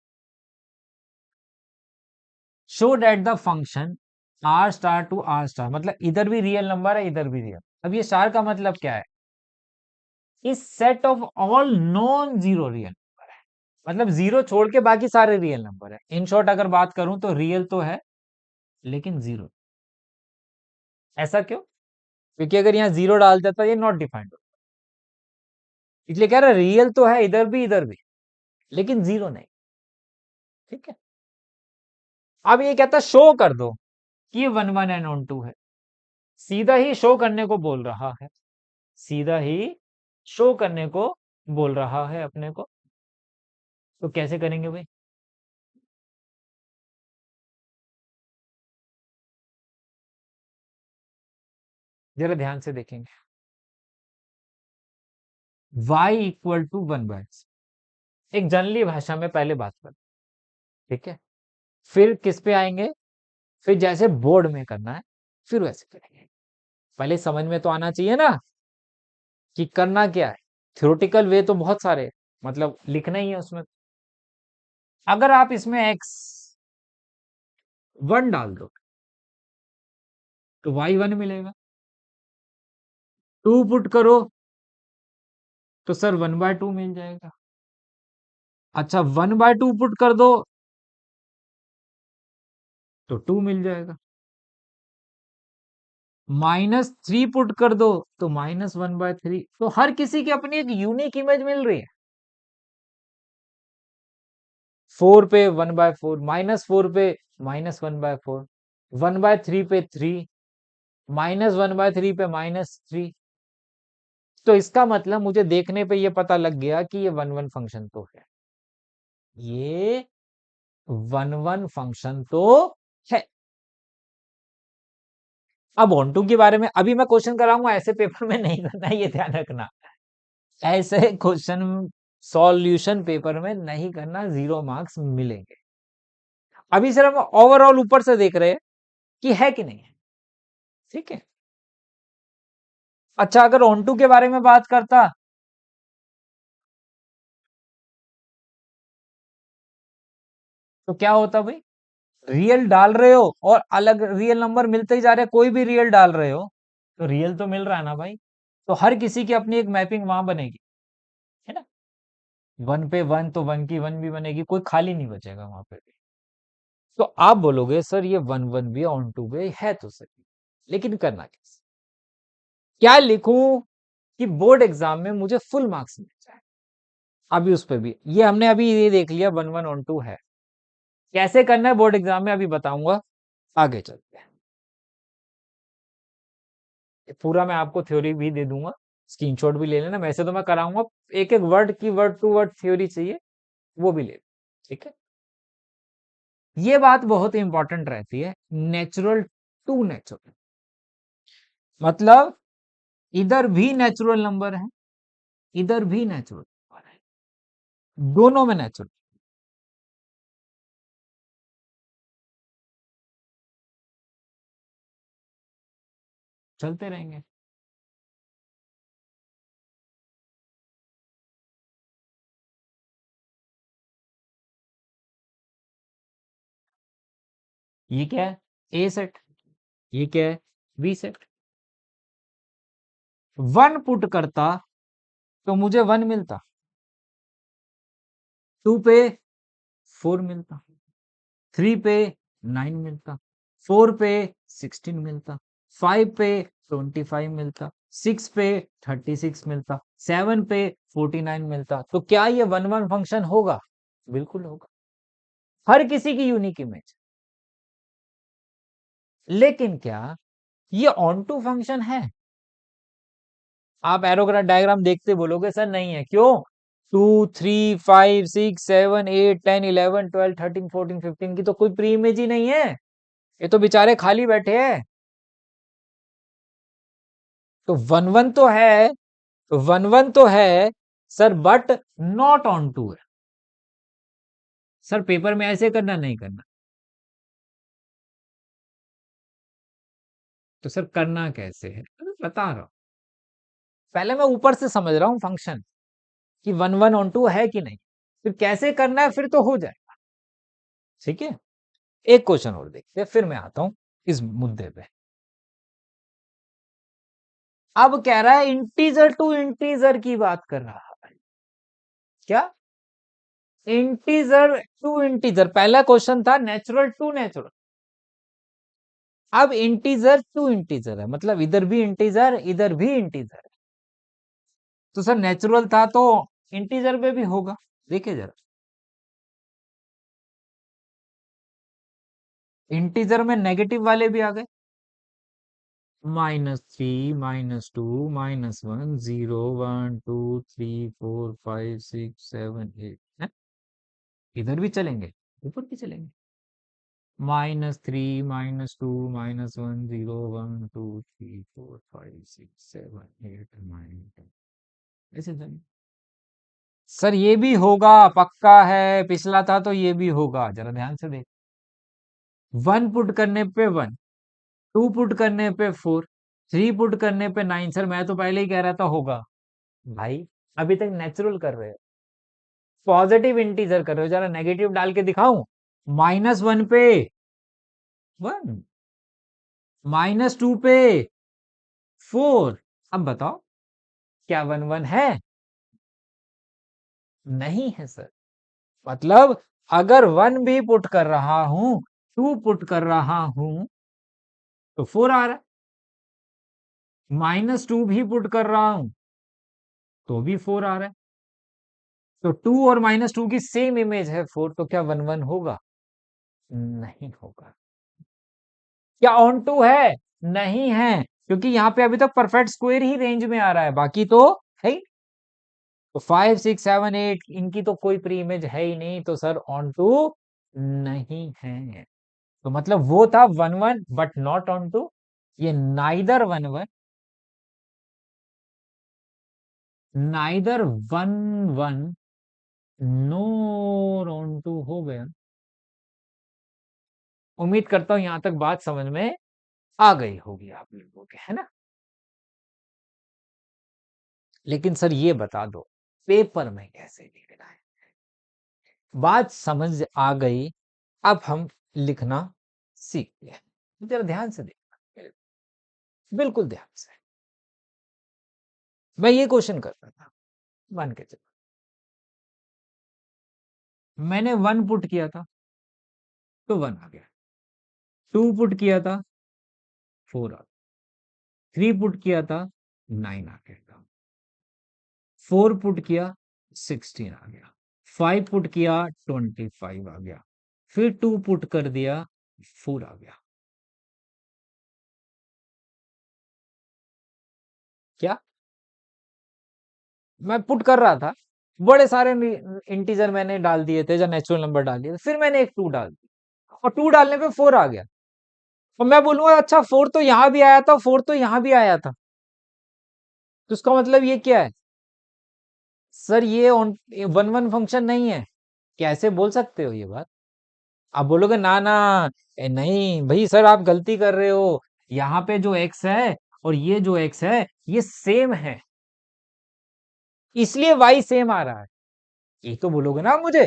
Show that the function R star to R star, मतलब इधर भी रियल नंबर है, इधर भी रियल। अब ये स्टार का मतलब क्या है? इस set of all non zero real, मतलब जीरो छोड़ के बाकी सारे रियल नंबर है। इन शॉर्ट अगर बात करूं तो रियल तो है लेकिन जीरो। ऐसा क्यों? क्योंकि अगर यहाँ जीरो डाल देता ये नॉट डिफाइंड होता, इसलिए कह रहा रियल तो है इधर भी लेकिन जीरो नहीं। ठीक है, अब ये कहता शो कर दो कि ये 1 1 एंड 2 है, सीधा ही शो करने को बोल रहा है, सीधा ही शो करने को बोल रहा है अपने को। तो कैसे करेंगे भाई? जरा ध्यान से देखेंगे। y = 1/, एक जनरली भाषा में पहले बात कर, ठीक है, फिर किस पे आएंगे? फिर जैसे बोर्ड में करना है फिर वैसे करेंगे। पहले समझ में तो आना चाहिए ना कि करना क्या है। थ्योरेटिकल वे तो बहुत सारे हैं, मतलब लिखना ही है उसमें। अगर आप इसमें x1 डाल दो तो y1 मिलेगा, 2 पुट करो तो सर 1/2 मिल जाएगा। अच्छा, 1/2 पुट कर दो तो 2 मिल जाएगा। -3 पुट कर दो तो -1/3। तो हर किसी की अपनी एक यूनिक इमेज मिल रही है। 4 पे 1/4, -4 पे -1/4, 1/3 पे 3, -1/3 पे -3। तो इसका मतलब मुझे देखने पे ये पता लग गया कि ये 1 1 फंक्शन तो है, ये 1 1 फंक्शन तो है। अब ऑन टू के बारे में अभी मैं क्वेश्चन कराऊंगा, ऐसे पेपर में नहीं करना है, ये ध्यान रखना। ऐसे क्वेश्चन सॉल्यूशन पेपर में नहीं करना, 0 मार्क्स मिलेंगे। अभी सिर्फ ओवरऑल ऊपर से देख रहे हैं कि है कि नहीं है, ठीक है। अच्छा, अगर ऑन टू के बारे में बात करता, तो क्या होता भाई, रियल डाल रहे हो और अलग रियल नंबर मिलते ही जा रहे हैं, कोई भी रियल डाल रहे हो तो रियल तो मिल रहा है ना भाई। तो हर किसी की अपनी एक मैपिंग वहां बनेगी, है ना। वन पे वन तो वन की वन भी बनेगी, कोई खाली नहीं बचेगा वहां पे भी। तो आप बोलोगे सर ये वन वन भी ऑन टू भी है तो सही, लेकिन करना कैसे, क्या लिखूं कि बोर्ड एग्जाम में मुझे फुल मार्क्स मिल जाए। अभी उस पे भी ये हमने अभी ये देख लिया, वन वन ऑन टू है, कैसे करना है बोर्ड एग्जाम में अभी बताऊंगा, आगे चलते हैं। ये पूरा मैं आपको थ्योरी भी दे दूंगा, स्क्रीनशॉट भी ले लेना, वैसे तो मैं कराऊंगा, एक एक वर्ड की वर्ड टू वर्ड थ्योरी चाहिए वो भी ले, ठीक है। ये बात बहुत इंपॉर्टेंट रहती है, नेचुरल टू नेचुरल, मतलब इधर भी नेचुरल नंबर है, इधर भी नेचुरल नंबर है, दोनों में नेचुरल चलते रहेंगे। ये क्या है, ए सेट, ये क्या है, बी सेट। वन पुट करता तो मुझे वन मिलता, टू पे फोर मिलता, थ्री पे नाइन मिलता, फोर पे 16 मिलता, फाइव पे 25 मिलता, सिक्स पे 36 मिलता, सेवन पे 49 मिलता। तो क्या ये वन वन फंक्शन होगा, बिल्कुल होगा, हर किसी की यूनिक इमेज। लेकिन क्या ये ऑन टू फंक्शन है, आप एरोग्राफ डायग्राम देखते बोलोगे सर नहीं है, क्यों, 2 3 5 6 7 8 10 11 12 13 14 15 की तो कोई प्री इमेज ही नहीं है, ये तो बेचारे खाली बैठे हैं। तो वन वन तो है, वन वन तो है sir, but not onto है। सर पेपर में ऐसे करना नहीं करना, तो सर करना कैसे है, मैं बता रहा हूं। पहले मैं ऊपर से समझ रहा हूं फंक्शन कि वन वन ऑन टू है कि नहीं, फिर कैसे करना है फिर तो हो जाए, ठीक है। एक क्वेश्चन और देखते हैं, फिर मैं आता हूं इस मुद्दे पे। अब कह रहा है इंटीजर टू इंटीजर की बात कर रहा है, क्या, इंटीजर टू इंटीजर, पहला क्वेश्चन था नेचुरल टू नेचुरल, अब इंटीजर टू इंटीजर है, मतलब इधर भी इंटीजर इधर भी इंटीजर। तो सर नेचुरल था तो इंटीजर पे भी होगा, देखिए जरा, इंटीजर में नेगेटिव वाले भी आ गए, -3 -2 -1 0 1 2 3 4 5 6 7 8 है, इधर भी चलेंगे, ऊपर भी चलेंगे, -3 -2 -1 0 1 2 3 4 5 6 7 8 9 10, ऐसे चलेंगे। सर ये भी होगा, पक्का है, पिछला था तो ये भी होगा, जरा ध्यान से देख, वन पुट करने पे वन, टू पुट करने पे फोर, थ्री पुट करने पे नाइन। सर मैं तो पहले ही कह रहा था होगा, भाई अभी तक नेचुरल कर रहे हो, पॉजिटिव इंटीजर कर रहे हो, जरा नेगेटिव डाल के दिखाऊं, -1 पे वन, -2 पे फोर, अब बताओ क्या वन वन है, नहीं है सर। मतलब अगर वन भी पुट कर रहा हूं, टू पुट कर रहा हूं तो फोर आ रहा है, -2 भी पुट कर रहा हूं तो भी फोर आ रहा है। तो टू और -2 की सेम इमेज है फोर, तो क्या वन वन होगा, नहीं होगा। क्या ऑन टू है, नहीं है, क्योंकि यहाँ पे अभी तक परफेक्ट स्क्वायर ही रेंज में आ रहा है, बाकी तो है ही। तो 5 6 7 8 इनकी तो कोई प्री इमेज है ही नहीं, तो सर ऑन टू नहीं है। तो मतलब वो था one one but not onto, ये neither one one, neither one one nor onto हो गया। उम्मीद करता हूं यहां तक बात समझ में आ गई होगी आप लोगों के, है ना। लेकिन सर ये बता दो पेपर में कैसे लिखना है। बात समझ आ गई, अब हम लिखना सीख गए। जरा ध्यान से देखना, बिल्कुल ध्यान से। मैं ये क्वेश्चन करता था, मान के चलो मैंने वन पुट किया था तो वन आ गया, टू पुट किया था फोर आ गया, थ्री पुट किया था नाइन आ गया, फोर पुट किया 16 आ गया, फाइव पुट किया 25 आ गया, फिर टू पुट कर दिया फोर आ गया। क्या मैं पुट कर रहा था, बड़े सारे इंटीजर मैंने डाल दिए थे, जब नेचुरल नंबर डाल दिए थे, फिर मैंने एक टू डाल दिया और टू डालने पे फोर आ गया। और मैं बोलूंगा अच्छा फोर तो यहां भी आया था, फोर तो यहां भी आया था, तो उसका मतलब ये क्या है सर, ये वन वन फंक्शन नहीं है। कैसे बोल सकते हो ये बात। आप बोलोगे ना ना, नहीं भाई सर आप गलती कर रहे हो, यहाँ पे जो एक्स है और ये जो एक्स है ये सेम है, इसलिए वाई सेम आ रहा है। ये तो बोलोगे ना आप मुझे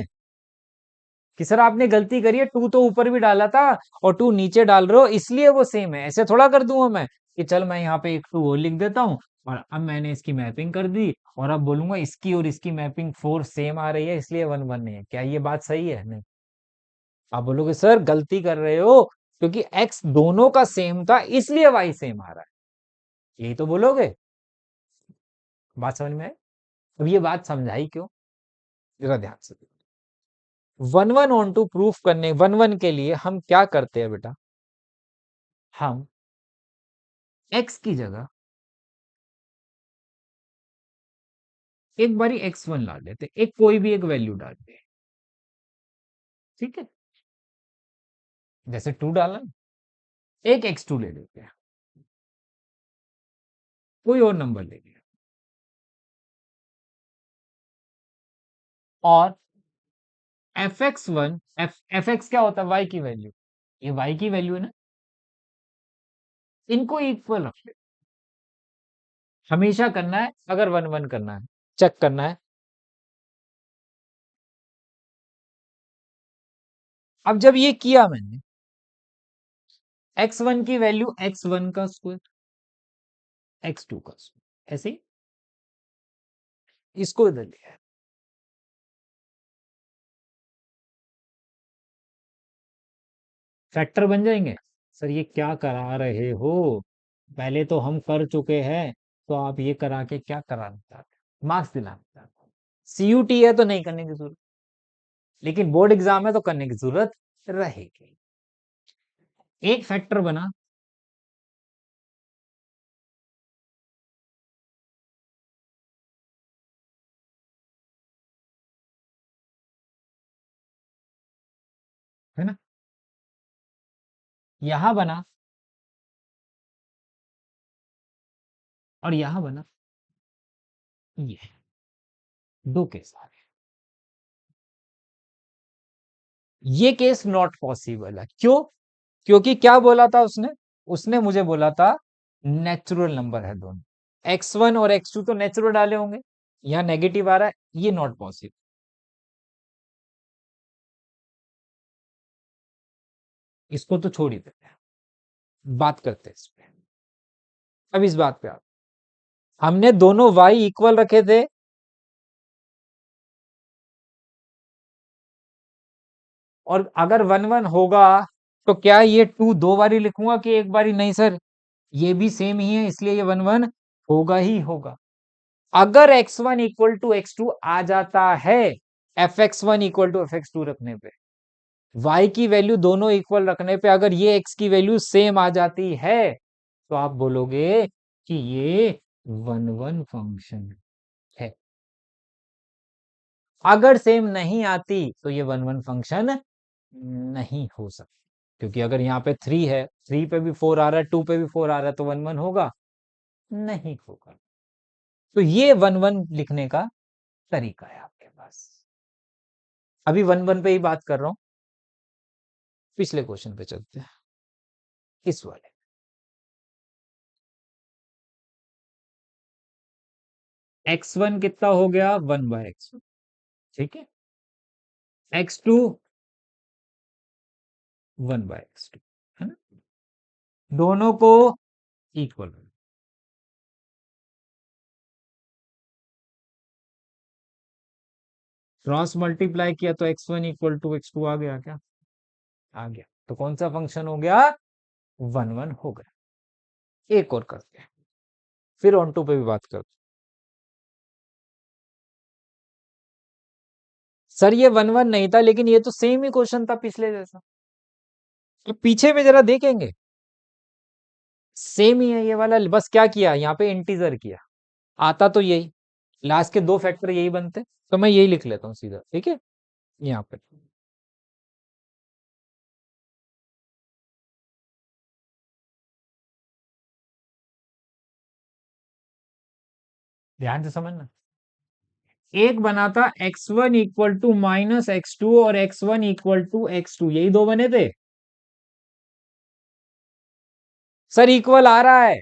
कि सर आपने गलती करी है, टू तो ऊपर भी डाला था और टू नीचे डाल रहे हो इसलिए वो सेम है। ऐसे थोड़ा कर दूंगा मैं कि चल मैं यहाँ पे एक टू और लिख देता हूँ और अब मैंने इसकी मैपिंग कर दी और अब बोलूंगा इसकी और इसकी मैपिंग फोर सेम आ रही है इसलिए वन वन नहीं है। क्या ये बात सही है? नहीं। आप बोलोगे सर गलती कर रहे हो क्योंकि एक्स दोनों का सेम था इसलिए वाई सेम आ रहा है, यही तो बोलोगे। बात समझ में आए? अब ये बात समझाई क्यों, जरा ध्यान से। One one onto proof करने, वन वन के लिए हम क्या करते हैं बेटा, हम एक्स की जगह एक बारी एक्स वन ला लेते, एक कोई भी एक वैल्यू डालते हैं, ठीक है। जैसे टू डाला, एक एक्स टू ले लेते हैं, कोई और नंबर ले लिया और F x one, F x क्या होता है, वाई की वैल्यू, ये वाई की वैल्यू है ना, इनको इक्वल रख ले। हमेशा करना है अगर वन वन करना है, चेक करना है। अब जब ये किया मैंने, एक्स वन की वैल्यू एक्स वन का स्क्वायर, एक्स टू का स्क्वायर, ऐसे ही इसको इधर लिया है। फैक्टर बन जाएंगे। सर ये क्या करा रहे हो, पहले तो हम कर चुके हैं, तो आप ये करा के क्या कराना चाहते हो, मार्क्स दिलाना चाहते हो। सीयूटी है तो नहीं करने की जरूरत, लेकिन बोर्ड एग्जाम है तो करने की जरूरत रहेगी। एक फैक्टर बना, है ना, यहां बना और यहां बना, ये दो केस आ गए। ये केस नॉट पॉसिबल है, क्यों? क्योंकि क्या बोला था उसने, उसने मुझे बोला था नेचुरल नंबर है दोनों, एक्स वन और एक्स टू तो नेचुरल डाले होंगे, यहाँ नेगेटिव आ रहा है, ये नॉट पॉसिबल। इसको तो छोड़ ही देते हैं, बात करते हैं इस पे। अब इस बात पे आप, हमने दोनों y इक्वल रखे थे, और अगर वन वन होगा तो क्या ये टू दो बारी लिखूंगा कि एक बारी? नहीं सर, ये भी सेम ही है इसलिए ये वन वन होगा ही होगा। अगर x one equal to x two आ जाता है, f x one equal to f x two रखने पे, y की वैल्यू दोनों इक्वल रखने पे अगर ये x की वैल्यू सेम आ जाती है, तो आप बोलोगे कि ये वन वन फंक्शन है। अगर सेम नहीं आती तो ये वन वन फंक्शन नहीं हो सकता। क्योंकि अगर यहाँ पे 3 है, 3 पे भी 4 आ रहा है, 2 पे भी 4 आ रहा है, तो 1 1 होगा नहीं होगा। तो ये 1 1 लिखने का तरीका है आपके पास। अभी 1 1 पे ही बात कर रहा हूं, पिछले क्वेश्चन पे चलते हैं, इस वाले। x1 कितना हो गया, 1/x1, ठीक है। x2 1/x2, है ना, दोनों को इक्वल। क्रॉस मल्टीप्लाई किया तो x1 इक्वल टू x2 आ गया क्या, आ गया। तो कौन सा फंक्शन हो गया, 1 1 हो गया। एक और करते हैं, फिर ऑन टू पे भी बात करते हैं। सर ये 1 1 नहीं था, लेकिन ये तो सेम ही क्वेश्चन था पिछले जैसा। तो पीछे में जरा देखेंगे, सेम ही है ये वाला, बस क्या किया यहाँ पे इंटीजर किया। आता तो यही, लास्ट के दो फैक्टर यही बनते, तो मैं यही लिख लेता हूँ सीधा, ठीक है। यहाँ पे ध्यान से समझना, एक बना था x1 इक्वल टू -x2 और x1 इक्वल टू x2, यही दो बने थे। सर इक्वल आ रहा है,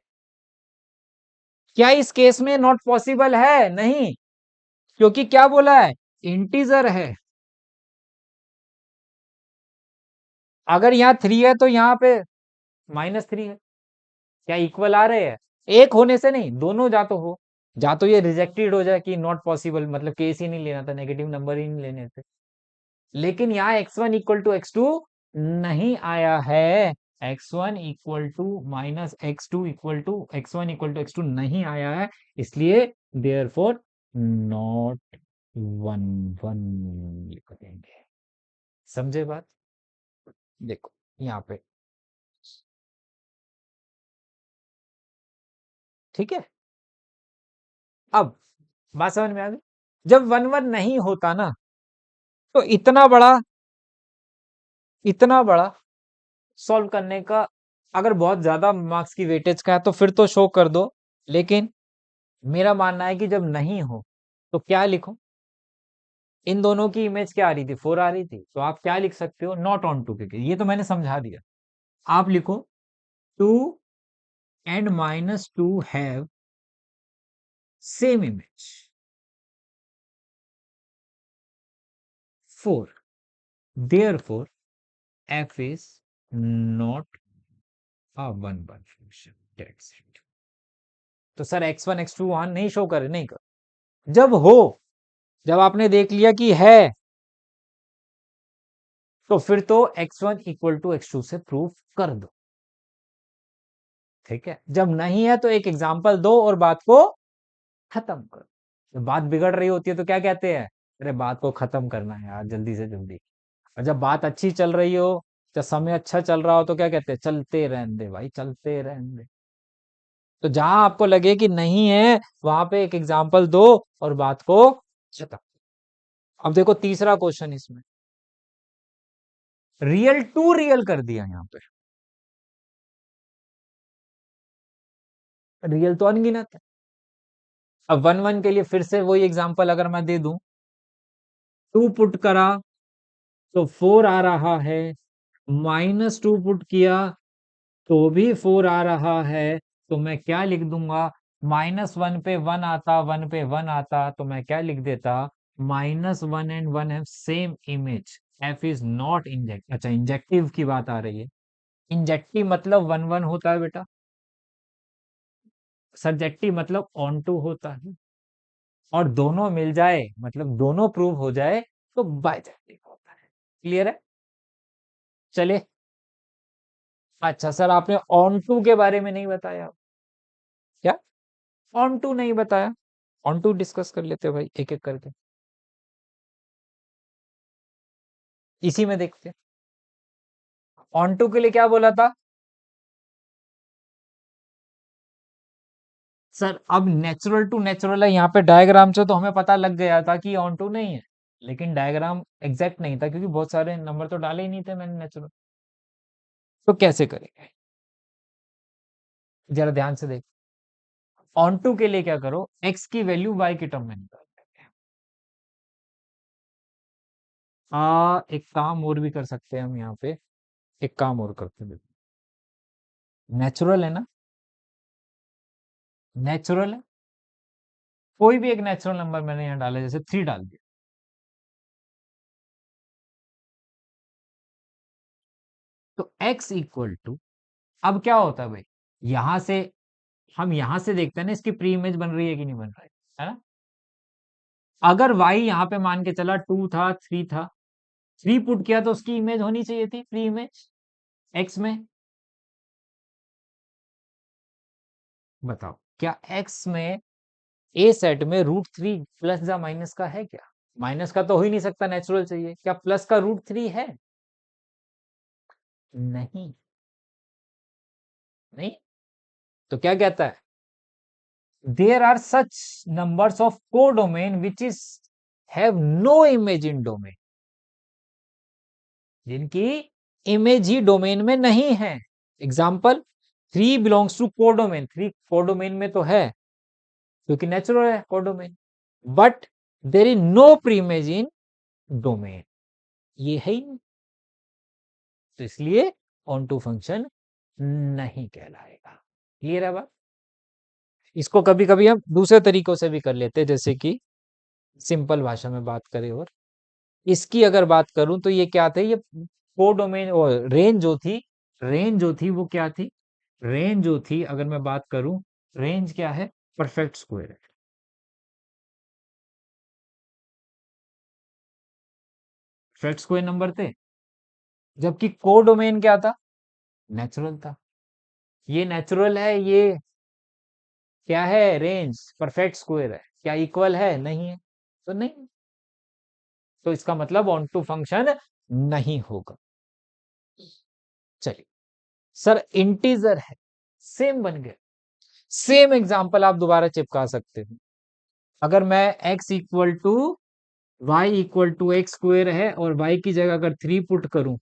क्या इस केस में नॉट पॉसिबल है, नहीं, क्योंकि क्या बोला है, इंटीजर है। अगर यहाँ 3 है तो यहाँ पे -3 है, क्या इक्वल आ रहे हैं, एक होने से नहीं, दोनों जा तो हो, जा तो ये रिजेक्टेड हो जाए कि नॉट पॉसिबल, मतलब केस ही नहीं लेना था, नेगेटिव नंबर ही नहीं लेने थे। लेकिन यहाँ x1 इक्वल टू x2 नहीं आया है, x1 equal to -x2 equal to x1 equal to x2 नहीं आया है, इसलिए देयर फोर नॉट 1 1 लिख देंगे। समझे बात, देखो यहाँ पे, ठीक है। अब बात समझ में आ गई, जब 1 1 नहीं होता ना, तो इतना बड़ा सॉल्व करने का, अगर बहुत ज्यादा मार्क्स की वेटेज का है तो फिर तो शो कर दो, लेकिन मेरा मानना है कि जब नहीं हो तो क्या लिखो, इन दोनों की इमेज क्या आ रही थी, 4 आ रही थी, तो आप क्या लिख सकते हो, नॉट ऑन टू के, ये तो मैंने समझा दिया। आप लिखो 2 and -2 have same image 4, therefore f is not a one one function, that's it। तो सर x1 x2 वहां नहीं शो करे, नहीं कर, जब हो, जब आपने देख लिया कि है, तो फिर तो x1 इक्वल टू x2 से प्रूफ कर दो, ठीक है। जब नहीं है तो एक एग्जांपल दो और बात को खत्म करो। जब बात बिगड़ रही होती है तो क्या कहते हैं, अरे बात को खत्म करना है यार, जल्दी से जल्दी। और जब बात अच्छी चल रही हो, जब समय अच्छा चल रहा हो, तो क्या कहते हैं, चलते रहने दे भाई, चलते रहने दे। तो जहां आपको लगे कि नहीं है, वहां पे एक एग्जांपल दो और बात को खत्म। अब देखो तीसरा क्वेश्चन इसमें, रियल टू रियल कर दिया यहाँ पे, रियल तो अनगिनत है। अब 1 1 के लिए फिर से वही एग्जांपल अगर मैं दे दूं, 2 पुट करा तो 4 आ रहा है, -2 पुट किया तो भी 4 आ रहा है, तो मैं क्या लिख दूंगा, -1 पे 1 आता, 1 पे 1 आता, तो मैं क्या लिख देता, -1 and 1 have same image, f is not inject, अच्छा इंजेक्टिव की बात आ रही है, इंजेक्टिव मतलब 1 1 होता है बेटा, सब्जेक्टिव मतलब ऑन टू होता है, और दोनों मिल जाए मतलब दोनों प्रूव हो जाए तो बाइजेक्टिव होता है। क्लियर है, चलिए। अच्छा सर आपने ऑन टू के बारे में नहीं बताया, क्या ऑन टू नहीं बताया, ऑन टू डिस्कस कर लेते हैं भाई, एक एक करके, इसी में देखते हैं। ऑन टू के लिए क्या बोला था सर, अब नेचुरल टू नेचुरल है, यहाँ पे डायग्राम से तो हमें पता लग गया था कि ऑन टू नहीं है, लेकिन डायग्राम एग्जैक्ट नहीं था, क्योंकि बहुत सारे नंबर तो डाले ही नहीं थे मैंने नेचुरल। तो कैसे करेंगे, जरा ध्यान से देख। ऑन टू के लिए क्या करो, एक्स की वैल्यू वाई के टर्म में निकाल। एक काम और भी कर सकते हैं हम यहाँ पे, एक काम और करते हैं, नेचुरल है ना, नेचुरल है, कोई भी एक नेचुरल नंबर मैंने यहाँ डाला, जैसे 3 डाल दिया, तो x इक्वल टू, अब क्या होता है भाई, यहां से हम यहां से देखते हैं ना इसकी प्री इमेज बन रही है कि नहीं बन रही है ना। अगर y यहाँ पे मान के चला 2 था, 3 था, 3 पुट किया तो उसकी इमेज होनी चाहिए थी, प्री इमेज x में। बताओ क्या x में ए सेट में √3 प्लस या माइनस का है क्या, माइनस का तो हो ही नहीं सकता, नेचुरल चाहिए, क्या प्लस का √3 है, नहीं, नहीं, तो क्या कहता है, there are such numbers of codomain which is have no image in domain, जिनकी इमेज ही डोमेन में नहीं है। Example, 3 belongs to codomain, 3 codomain में तो है क्योंकि नेचुरल है codomain, but there is no preimage in domain, ये है ही नहीं, तो इसलिए ऑन टू फंक्शन नहीं कहलाएगा। क्लियर है बात। इसको कभी कभी हम दूसरे तरीकों से भी कर लेते हैं, जैसे कि सिंपल भाषा में बात करें, और इसकी अगर बात करूं तो ये क्या थे, ये कोडोमेन और रेंज जो थी, रेंज जो थी वो क्या थी, रेंज जो थी अगर मैं बात करूं, रेंज क्या है, परफेक्ट स्क्वायर है, परफेक्ट स्क्वायर नंबर थे, जबकि कोडोमेन क्या था, नेचुरल था। ये नेचुरल है, ये क्या है, रेंज परफेक्ट स्क्वायर है, क्या इक्वल है, नहीं है, तो नहीं, तो इसका मतलब ऑन टू फंक्शन नहीं होगा। चलिए सर, इंटीजर है, सेम बन गया, सेम एग्जांपल आप दोबारा चिपका सकते हो। अगर मैं x equal to y equal to x square है और y की जगह अगर 3 पुट करूं,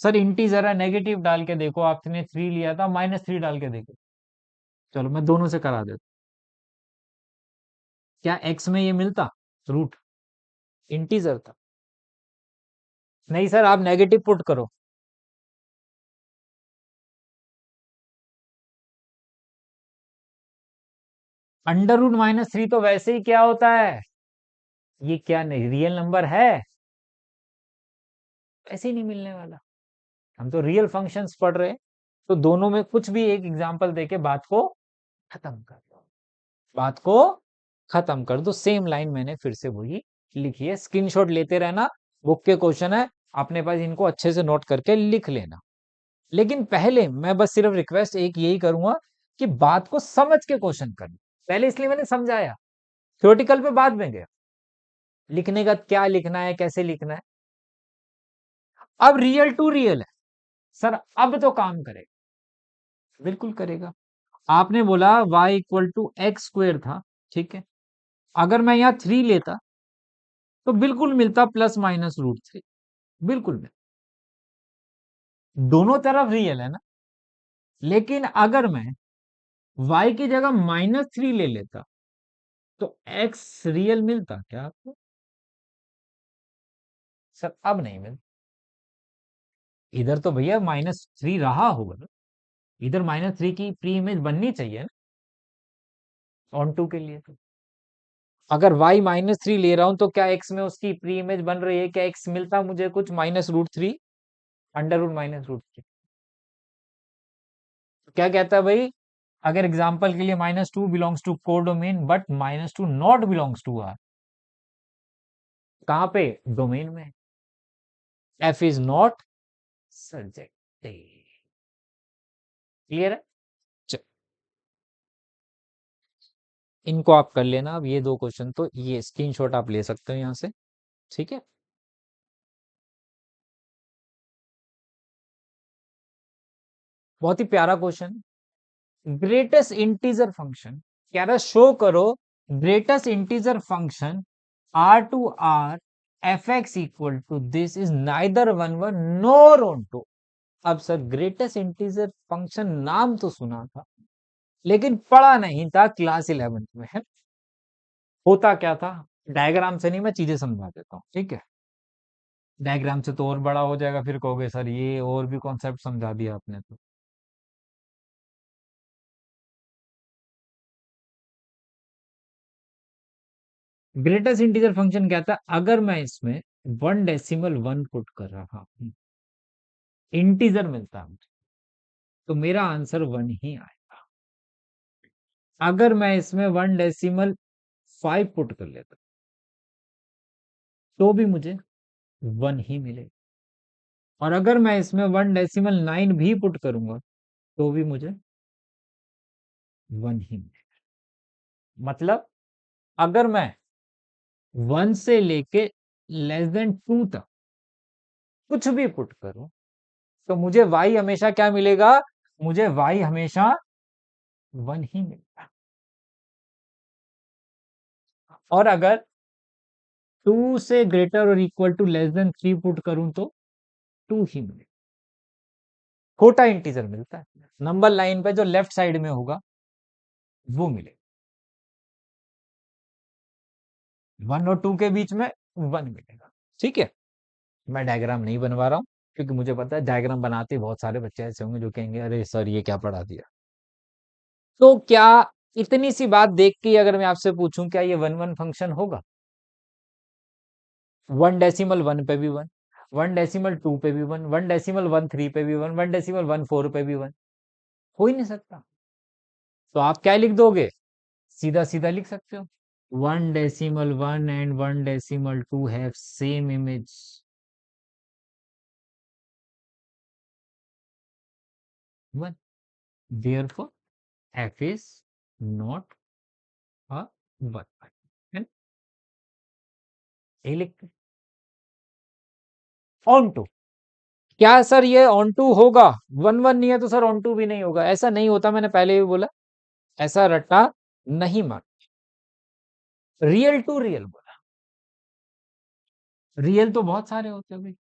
सर इंटीजर है, नेगेटिव डाल के देखो, आपने 3 लिया था, -3 डाल के देखो, चलो मैं दोनों से करा देता, क्या x में ये मिलता, रूट, इंटीजर था, नहीं सर आप नेगेटिव पुट करो, √-3 तो वैसे ही क्या होता है, ये क्या नहीं रियल नंबर है, ऐसे ही नहीं मिलने वाला, हम तो रियल फंक्शंस पढ़ रहे हैं, तो दोनों में कुछ भी एक एग्जांपल देके बात को खत्म कर दो, बात को खत्म कर दो। सेम लाइन मैंने फिर से वही लिखी है, स्क्रीनशॉट लेते रहना, बुक के क्वेश्चन है अपने पास, इनको अच्छे से नोट करके लिख लेना। लेकिन पहले मैं बस सिर्फ रिक्वेस्ट एक यही करूंगा कि बात को समझ के क्वेश्चन करना, पहले इसलिए मैंने समझाया, थ्योरेटिकल पे बाद में गया, लिखने का क्या लिखना है, कैसे लिखना है, अब रियल टू रियल है, सर अब तो काम करेगा, बिल्कुल करेगा। आपने बोला y equal to x square था, ठीक है, अगर मैं यहाँ 3 लेता तो बिल्कुल मिलता ±√3, बिल्कुल मिलता, दोनों तरफ रियल है ना। लेकिन अगर मैं y की जगह -3 ले लेता तो x रियल मिलता क्या आपको, सर अब नहीं मिलता, इधर तो भैया -3 रहा होगा ना, इधर -3 की प्री इमेज बननी चाहिए ना ऑन टू के लिए, तो अगर y -3 ले रहा हूं तो क्या x में उसकी प्री इमेज बन रही है, क्या x मिलता मुझे कुछ -√3, √-√3, क्या कहता है भाई, अगर एग्जांपल के लिए -2 belongs to codomain but -2 not belongs to R, कहां पे, डोमेन में, f is not surjective, clear है। चल, इनको आप कर लेना, अब ये 2 क्वेश्चन तो ये स्क्रीनशॉट आप ले सकते हो यहां से, ठीक है। बहुत ही प्यारा क्वेश्चन, ग्रेटेस्ट इंटीजर फंक्शन कह रहा, शो करो greatest integer function r to r fx equal to this is neither 1 1 nor onto, अब सर ग्रेटेस्ट इंटीजर फंक्शन नाम तो सुना था लेकिन पढ़ा नहीं था क्लास 11th में है। होता क्या था, डायग्राम से नहीं मैं चीजें समझा देता हूँ, ठीक है। डायग्राम से तो और बड़ा हो जाएगा, फिर कहोगे सर ये और भी कॉन्सेप्ट समझा दिया आपने तो। ग्रेटेस्ट इंटीजर फंक्शन क्या था, अगर मैं इसमें 1 डेसिमल 1 पुट कर रहा हूं, इंटीजर मिलता है मुझे, तो मेरा आंसर 1 ही आएगा। अगर मैं इसमें 1 डेसिमल 5 पुट कर लेता तो भी मुझे 1 ही मिलेगा, और अगर मैं इसमें 1 डेसिमल 9 भी पुट करूंगा तो भी मुझे 1 ही मिलेगा। मतलब अगर मैं 1 से लेके <2 तक कुछ भी पुट करूं तो मुझे y हमेशा क्या मिलेगा, मुझे y हमेशा 1 ही मिलेगा। और अगर 2 से ग्रेटर और इक्वल टू <3 पुट करूं तो 2 ही मिलेगा। छोटा इंटीजर मिलता है, नंबर लाइन पे जो लेफ्ट साइड में होगा वो मिलेगा। 1 और 2 के बीच में 1 मिलेगा, ठीक है। मैं डायग्राम नहीं बनवा रहा हूं क्योंकि मुझे पता है डायग्राम बनाते ही बहुत सारे बच्चे ऐसे होंगे जो कहेंगे अरे सर ये क्या पढ़ा दिया। तो क्या इतनी सी बात देख के अगर मैं आपसे पूछूं क्या ये 1 1 फंक्शन होगा, 1 डेसिमल 1 पे भी 1, 1 डेसिमल 2 पे भी 1, 1 डेसिमल 1 3 पे भी 1, 1 डेसिमल 1 4 पे भी 1, हो ही नहीं सकता। तो आप क्या लिख दोगे, सीधा सीधा लिख सकते हो 1 decimal 1 and 1 decimal 2 have same image, 1, therefore f is not a 1, है ना? यही लिखते ऑन टू। क्या सर ये ऑन टू होगा, 1 1 नहीं है तो सर ऑन टू भी नहीं होगा, ऐसा नहीं होता, मैंने पहले भी बोला, ऐसा रट्टा नहीं मार। रियल टू रियल बोला, रियल तो बहुत सारे होते हैं भाई,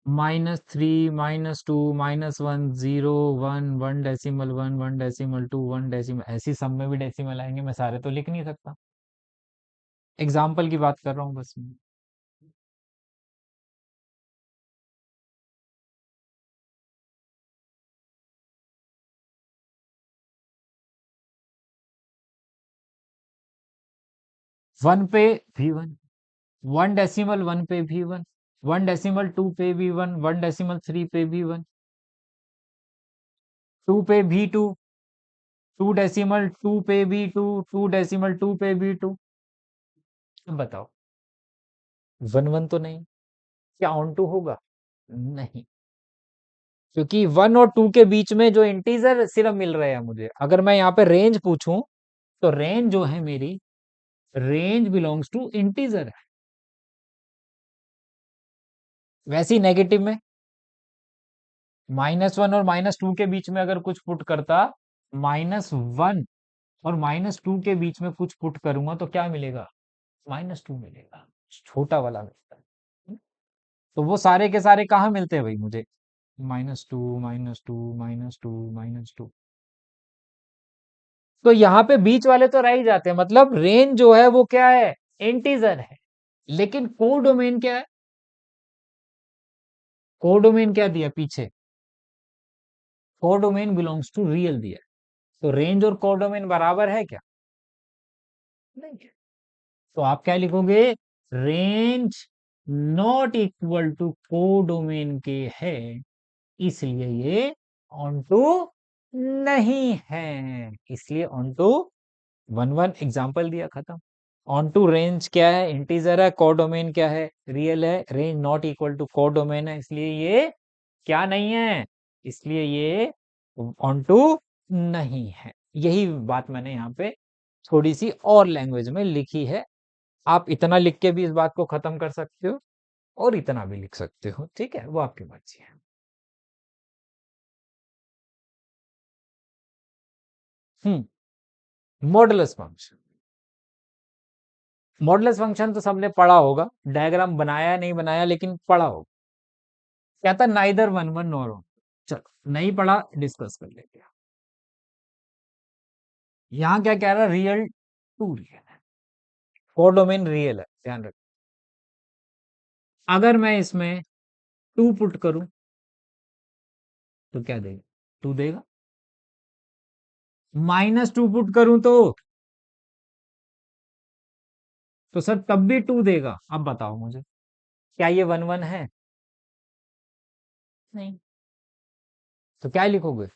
-3 -2 -1 0 1 1 डेसिमल 1 1 डेसिमल 2 1 डेसिमल, ऐसी सब में भी डेसिमल आएंगे, मैं सारे तो लिख नहीं सकता, एग्जाम्पल की बात कर रहा हूँ बस मैं। 1 पे भी 1, 1 डेसिमल 1 पे भी 1, 1 डेसिमल 2 पे भी 1, 1 डेसिमल 3 पे भी 1, 2 पे भी 2, 2 डेसिमल 2 पे भी 2, 2 डेसिमल 2 पे भी 2। अब बताओ 1 1 तो नहीं, क्या ऑन टू होगा, नहीं, क्योंकि 1 और 2 के बीच में जो इंटीजर सिर्फ मिल रहे हैं मुझे, अगर मैं यहाँ पे रेंज पूछूं तो रेंज जो है मेरी, रेंज बिलोंग्स टू इंटीजर है। वैसे ही नेगेटिव में -1 और -2 के बीच में अगर कुछ पुट करता, -1 और -2 के बीच में कुछ पुट करूंगा तो क्या मिलेगा, -2 मिलेगा, छोटा वाला मिलता है। तो वो सारे के सारे कहाँ मिलते हैं भाई मुझे, -2 -2 -2 -2। तो यहाँ पे बीच वाले तो रह ही जाते हैं, मतलब रेंज जो है वो क्या है, इंटीजर है। लेकिन कोडोमेन क्या है, कोडोमेन क्या दिया पीछे, कोडोमेन बिलोंग्स टू रियल दिया है। तो रेंज और कोडोमेन बराबर है क्या, नहीं है। तो आप क्या लिखोगे, range not equal to codomain के है, इसलिए ये ऑन टू नहीं है, इसलिए ऑन टू 1 1 एग्जाम्पल दिया, खत्म। ऑन टू रेंज क्या है, इंटीजर है, कोडोमेन क्या है, रियल है, range not equal to codomain है, इसलिए ये क्या नहीं है, इसलिए ये ऑन टू नहीं है। यही बात मैंने यहाँ पे थोड़ी सी और लैंग्वेज में लिखी है। आप इतना लिख के भी इस बात को खत्म कर सकते हो और इतना भी लिख सकते हो, ठीक है, वो आपकी मर्जी है। मॉडुलस फंक्शन, मॉडुलस फंक्शन तो सबने पढ़ा होगा, डायग्राम बनाया नहीं बनाया लेकिन पढ़ा होगा। क्या था, नाइदर 1 1 नॉर 1, चलो नहीं पढ़ा, डिस्कस कर लेते हैं। यहाँ क्या कह रहा है, रियल टू रियल है, कोडोमेन रियल है, ध्यान रखो। अगर मैं इसमें टू पुट करूं तो क्या देगा, टू देगा। माइनस टू पुट करूं तो सर तब भी टू देगा। अब बताओ मुझे, क्या ये वन वन है? नहीं। तो क्या लिखोगे,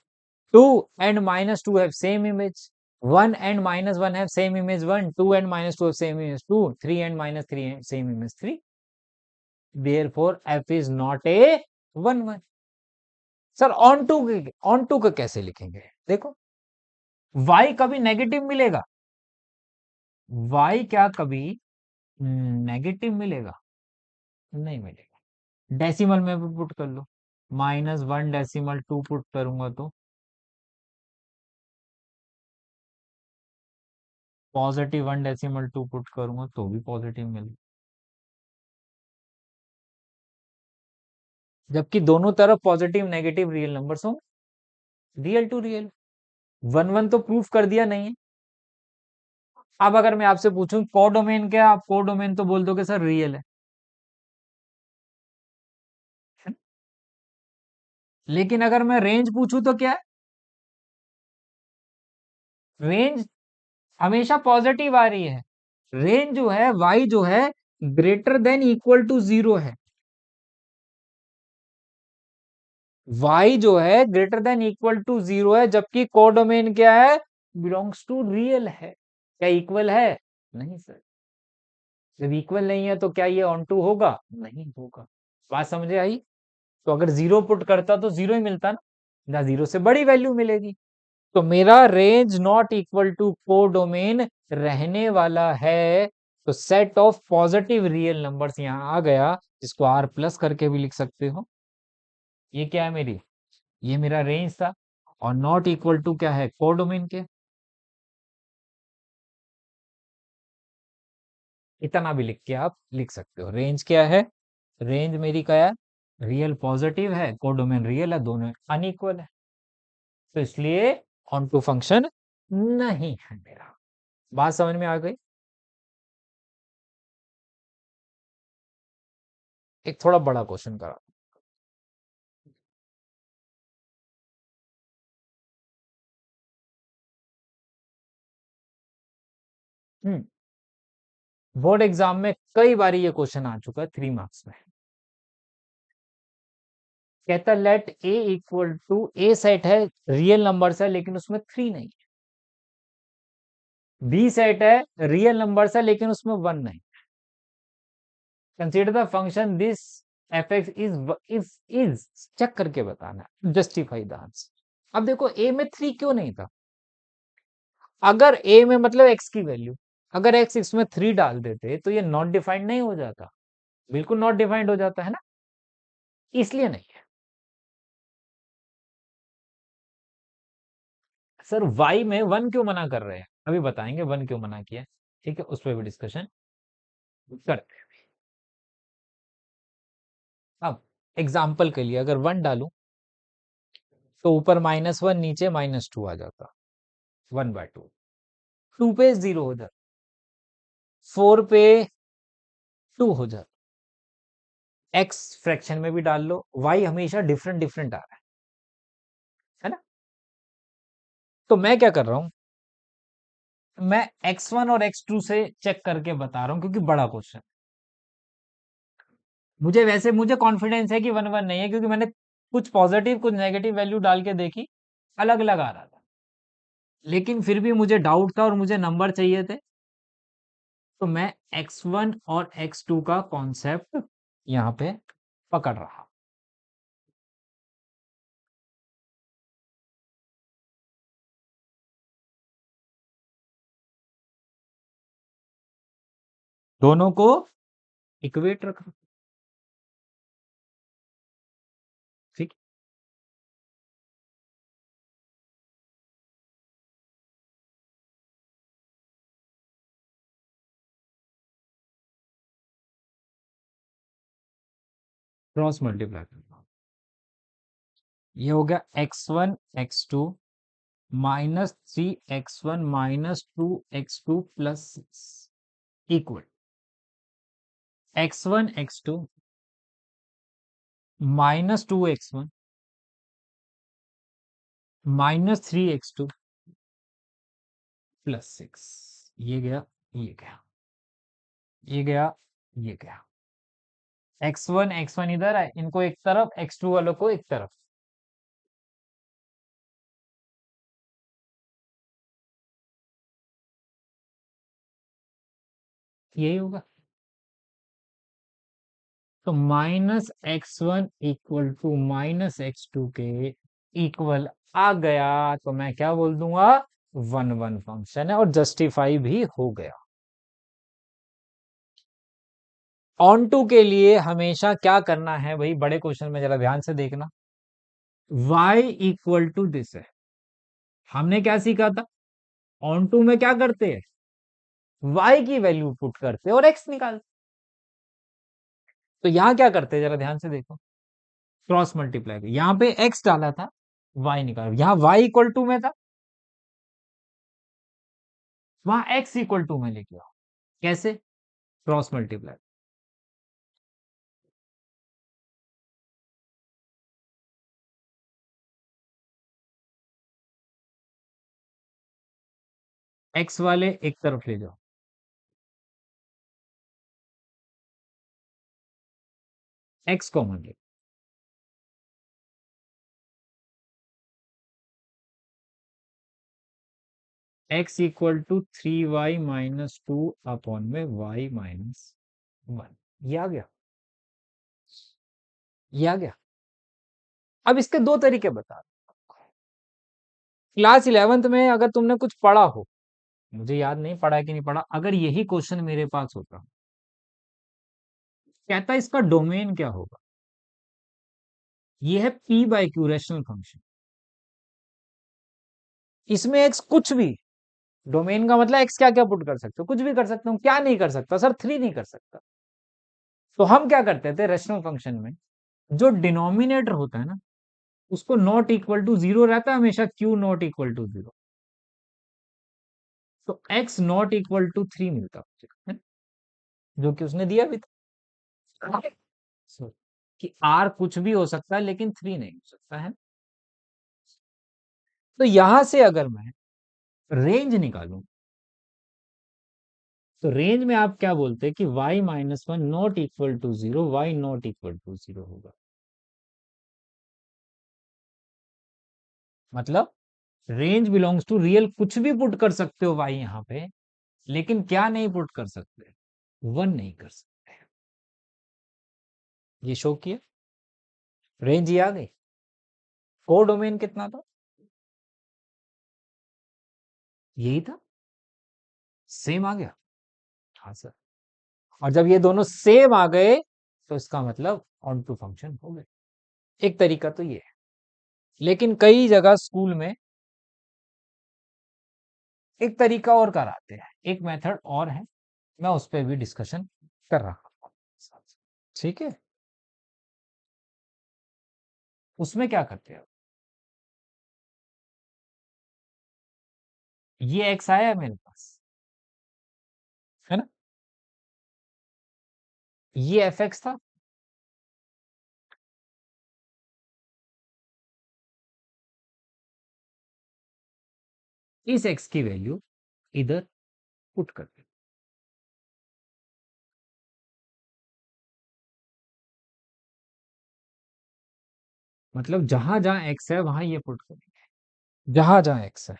two and minus two have same image, one and minus one have same image one, two and minus two have same image two, three and minus three have same image three, therefore F is not a one one. Sir onto का कैसे लिखेंगे, देखो y कभी negative मिलेगा, y क्या कभी negative मिलेगा? नहीं मिलेगा। डेसिमल में भी पुट कर लो, minus one decimal two put करूंगा तो positive one decimal two put करूंगा तो भी पॉजिटिव मिले, जबकि दोनों तरफ पॉजिटिव नेगेटिव रियल नंबर्स हो, real to real. One one तो प्रूफ कर दिया नहीं है। अब अगर मैं आपसे पूछूं कोडोमेन क्या, आप कोडोमेन तो बोल दोगे सर रियल है, लेकिन अगर मैं रेंज पूछूं तो क्या है, रेंज हमेशा पॉजिटिव आ रही है। रेंज जो है, y जो है greater than equal to zero है, y जो है greater than equal to zero है, जबकि कोडोमेन क्या है, बिलोंग्स टू रियल है। क्या इक्वल है? नहीं सर। जब इक्वल नहीं है तो क्या ये ऑन टू होगा? नहीं होगा। बात समझे आई? तो अगर जीरो पुट करता तो जीरो ही मिलता ना जीरो से बड़ी वैल्यू मिलेगी। तो मेरा range not equal to codomain रहने वाला है। तो set of positive real numbers यहां आ गया, जिसको आर प्लस करके भी लिख सकते हो। ये क्या है मेरी, ये मेरा रेंज था, और नॉट इक्वल टू क्या है, कोडोमेन के। इतना भी लिख के आप लिख सकते हो। रेंज क्या है, रेंज मेरी क्या है, रियल पॉजिटिव है, कोडोमेन रियल है, दोनों अनइक्वल है, तो इसलिए ऑन टू फंक्शन नहीं है मेरा। बात समझ में आ गई? एक थोड़ा बड़ा क्वेश्चन करा। हम्म बोर्ड एग्जाम में कई बार ये क्वेश्चन आ चुका है, 3 मार्क्स में। कहता let A equal to, A set है, रियल नंबर्स है लेकिन उसमें थ्री नहीं, बी सेट है, रियल नंबर्स है लेकिन उसमें वन नहीं। Consider the function this F X is check करके बताना, जस्टिफाई द आंसर। अब देखो ए में थ्री क्यों नहीं था, अगर ए में मतलब एक्स की वैल्यू, अगर एक्स इसमें थ्री डाल देते तो ये नॉट डिफाइंड नहीं हो जाता, बिल्कुल नॉट डिफाइंड हो जाता है ना, इसलिए नहीं है। सर वाई में वन क्यों मना कर रहे हैं, अभी बताएंगे वन क्यों मना किया, ठीक है, उस पर भी डिस्कशन करते हैं। अब एग्जाम्पल के लिए अगर वन डालूं तो ऊपर माइनस वन, नीचे माइनस टू आ जाता, वन बाय टू, टू पे जीरो हो जाता, फोर पे टू हो जाता, एक्स फ्रैक्शन में भी डाल लो, वाई हमेशा डिफरेंट डिफरेंट आ रहा है ना। तो मैं क्या कर रहा हूं, मैं x1 और x2 से चेक करके बता रहा हूं, क्योंकि बड़ा क्वेश्चन, मुझे वैसे मुझे कॉन्फिडेंस है कि वन वन नहीं है, क्योंकि मैंने कुछ पॉजिटिव कुछ नेगेटिव वैल्यू डाल के देखी, अलग अलग आ रहा था, लेकिन फिर भी मुझे डाउट था और मुझे नंबर चाहिए थे, तो मैं x1 और x2 का कॉन्सेप्ट यहां पे पकड़ रहा। दोनों को इक्वेट रखा, ठीक। क्रॉस मल्टीप्लाई करना, ये हो गया x1 x2 -3x1 -2x2 plus 6 equal x1 x2 -2x1 -3x2 plus 6। ये गया, ये गया, ये गया, ये गया। x1 इधर है, इनको एक तरफ, x2 वालों को एक तरफ। यही होगा। तो -x1 इक्वल टू -x2 के इक्वल आ गया, तो मैं क्या बोल दूंगा, 1 1 फंक्शन है और जस्टिफाई भी हो गया। ऑन टू के लिए हमेशा क्या करना है भाई, बड़े क्वेश्चन में जरा ध्यान से देखना। y इक्वल टू दिस है, हमने क्या सीखा था, ऑन टू में क्या करते हैं, y की वैल्यू पुट करते हैं और x निकालते। तो यहां क्या करते हैं, जरा ध्यान से देखो, क्रॉस मल्टीप्लाई, यहां पे x डाला था, y निकाल, यहां y इक्वल टू में था, वहां x इक्वल टू में लेके आओ। कैसे, क्रॉस मल्टीप्लाई। x वाले एक तरफ ले जाओ, x कॉमन ले, x equal to 3y-2 upon में y-1। ये आ गया, ये आ गया। अब इसके दो तरीके बता। क्लास 11th में अगर तुमने कुछ पढ़ा हो, मुझे याद नहीं पढ़ा है कि नहीं पढ़ा, अगर यही क्वेश्चन मेरे पास होता, कहता इसका डोमेन क्या होगा, ये है p by Q rational function, इसमें x कुछ भी, डोमेन का मतलब x क्या क्या पुट कर सकते हो, कुछ भी कर सकता हूं, क्या नहीं कर सकता सर, 3 नहीं कर सकता। तो हम क्या करते थे रेशनल फंक्शन में, जो डिनोमिनेटर होता है ना, उसको नॉट इक्वल टू जीरो रहता है हमेशा, Q not equal to zero, तो x नॉट इक्वल टू 3 मिलता है, जो कि उसने दिया भी था। So, कि r कुछ भी हो सकता है लेकिन 3 नहीं हो सकता है। तो यहां से अगर मैं रेंज निकालूं, तो रेंज में आप क्या बोलते हैं कि y-1 not equal to zero, y not equal to zero होगा। मतलब रेंज बिलोंग्स टू रियल, कुछ भी पुट कर सकते हो y यहां पे, लेकिन क्या नहीं पुट कर सकते, 1 नहीं कर सकते। ये शो किया, रेंज ये आ गई। कोर डोमेन कितना था, यही था, सेम आ गया। हाँ सर। और जब ये दोनों सेम आ गए, तो इसका मतलब ऑन टू फंक्शन हो गए। एक तरीका तो ये है, लेकिन कई जगह स्कूल में एक तरीका और कराते हैं, एक मेथड और है, मैं उस पर भी डिस्कशन कर रहा हूँ। ठीक है, उसमें क्या करते हैं, ये एक्स आया है मेरे पास, है ना, ये एफ एक्स था, इस एक्स की वैल्यू इधर पुट करते हैं। मतलब जहां जहां एक्स है वहां ये पुट करेंगे, जहां जहां एक्स है।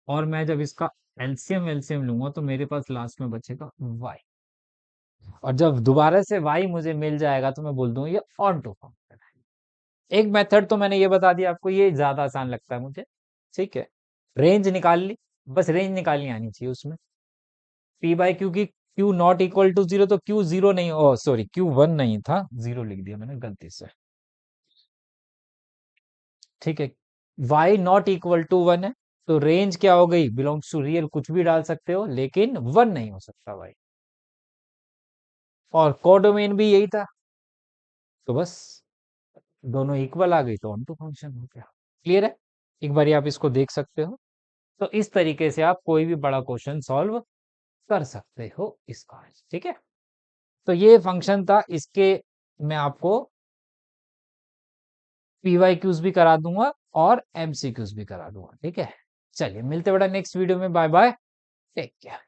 और मैं जब इसका एलसीएम एलसीएम लूंगा, तो मेरे पास लास्ट में बचेगा वाई, और जब दोबारा से वाई मुझे मिल जाएगा, तो मैं बोल दूंगा ये ऑन टू फंक्शन है। एक मेथड तो मैंने ये बता दिया आपको, ये ज्यादा आसान लगता है मुझे। ठीक है, रेंज निकाल ली, बस रेंज निकालनी आनी चाहिए उसमें, पी बाई क्यू की Q not equal to zero, तो क्यू जीरो नहीं, ओ सॉरी क्यू वन नहीं था, जीरो लिख दिया मैंने गलती से। ठीक है, Y not equal to one है, तो रेंज क्या हो गई, बिलोंग्स टू रियल, कुछ भी डाल सकते हो लेकिन वन नहीं हो सकता भाई। और कोडोमेन भी यही था, तो बस दोनों इक्वल आ गई तो ऑन टू फंक्शन हो गया। क्लियर है, एक बार आप इसको देख सकते हो। तो इस तरीके से आप कोई भी बड़ा क्वेश्चन सॉल्व कर सकते हो इसका। ठीक है, तो ये फंक्शन था, इसके मैं आपको पीवाई क्यूज भी करा दूंगा और एमसीक्यूज भी करा दूंगा। ठीक है, चलिए मिलते बड़ा नेक्स्ट वीडियो में, बाय बाय, टेक केयर।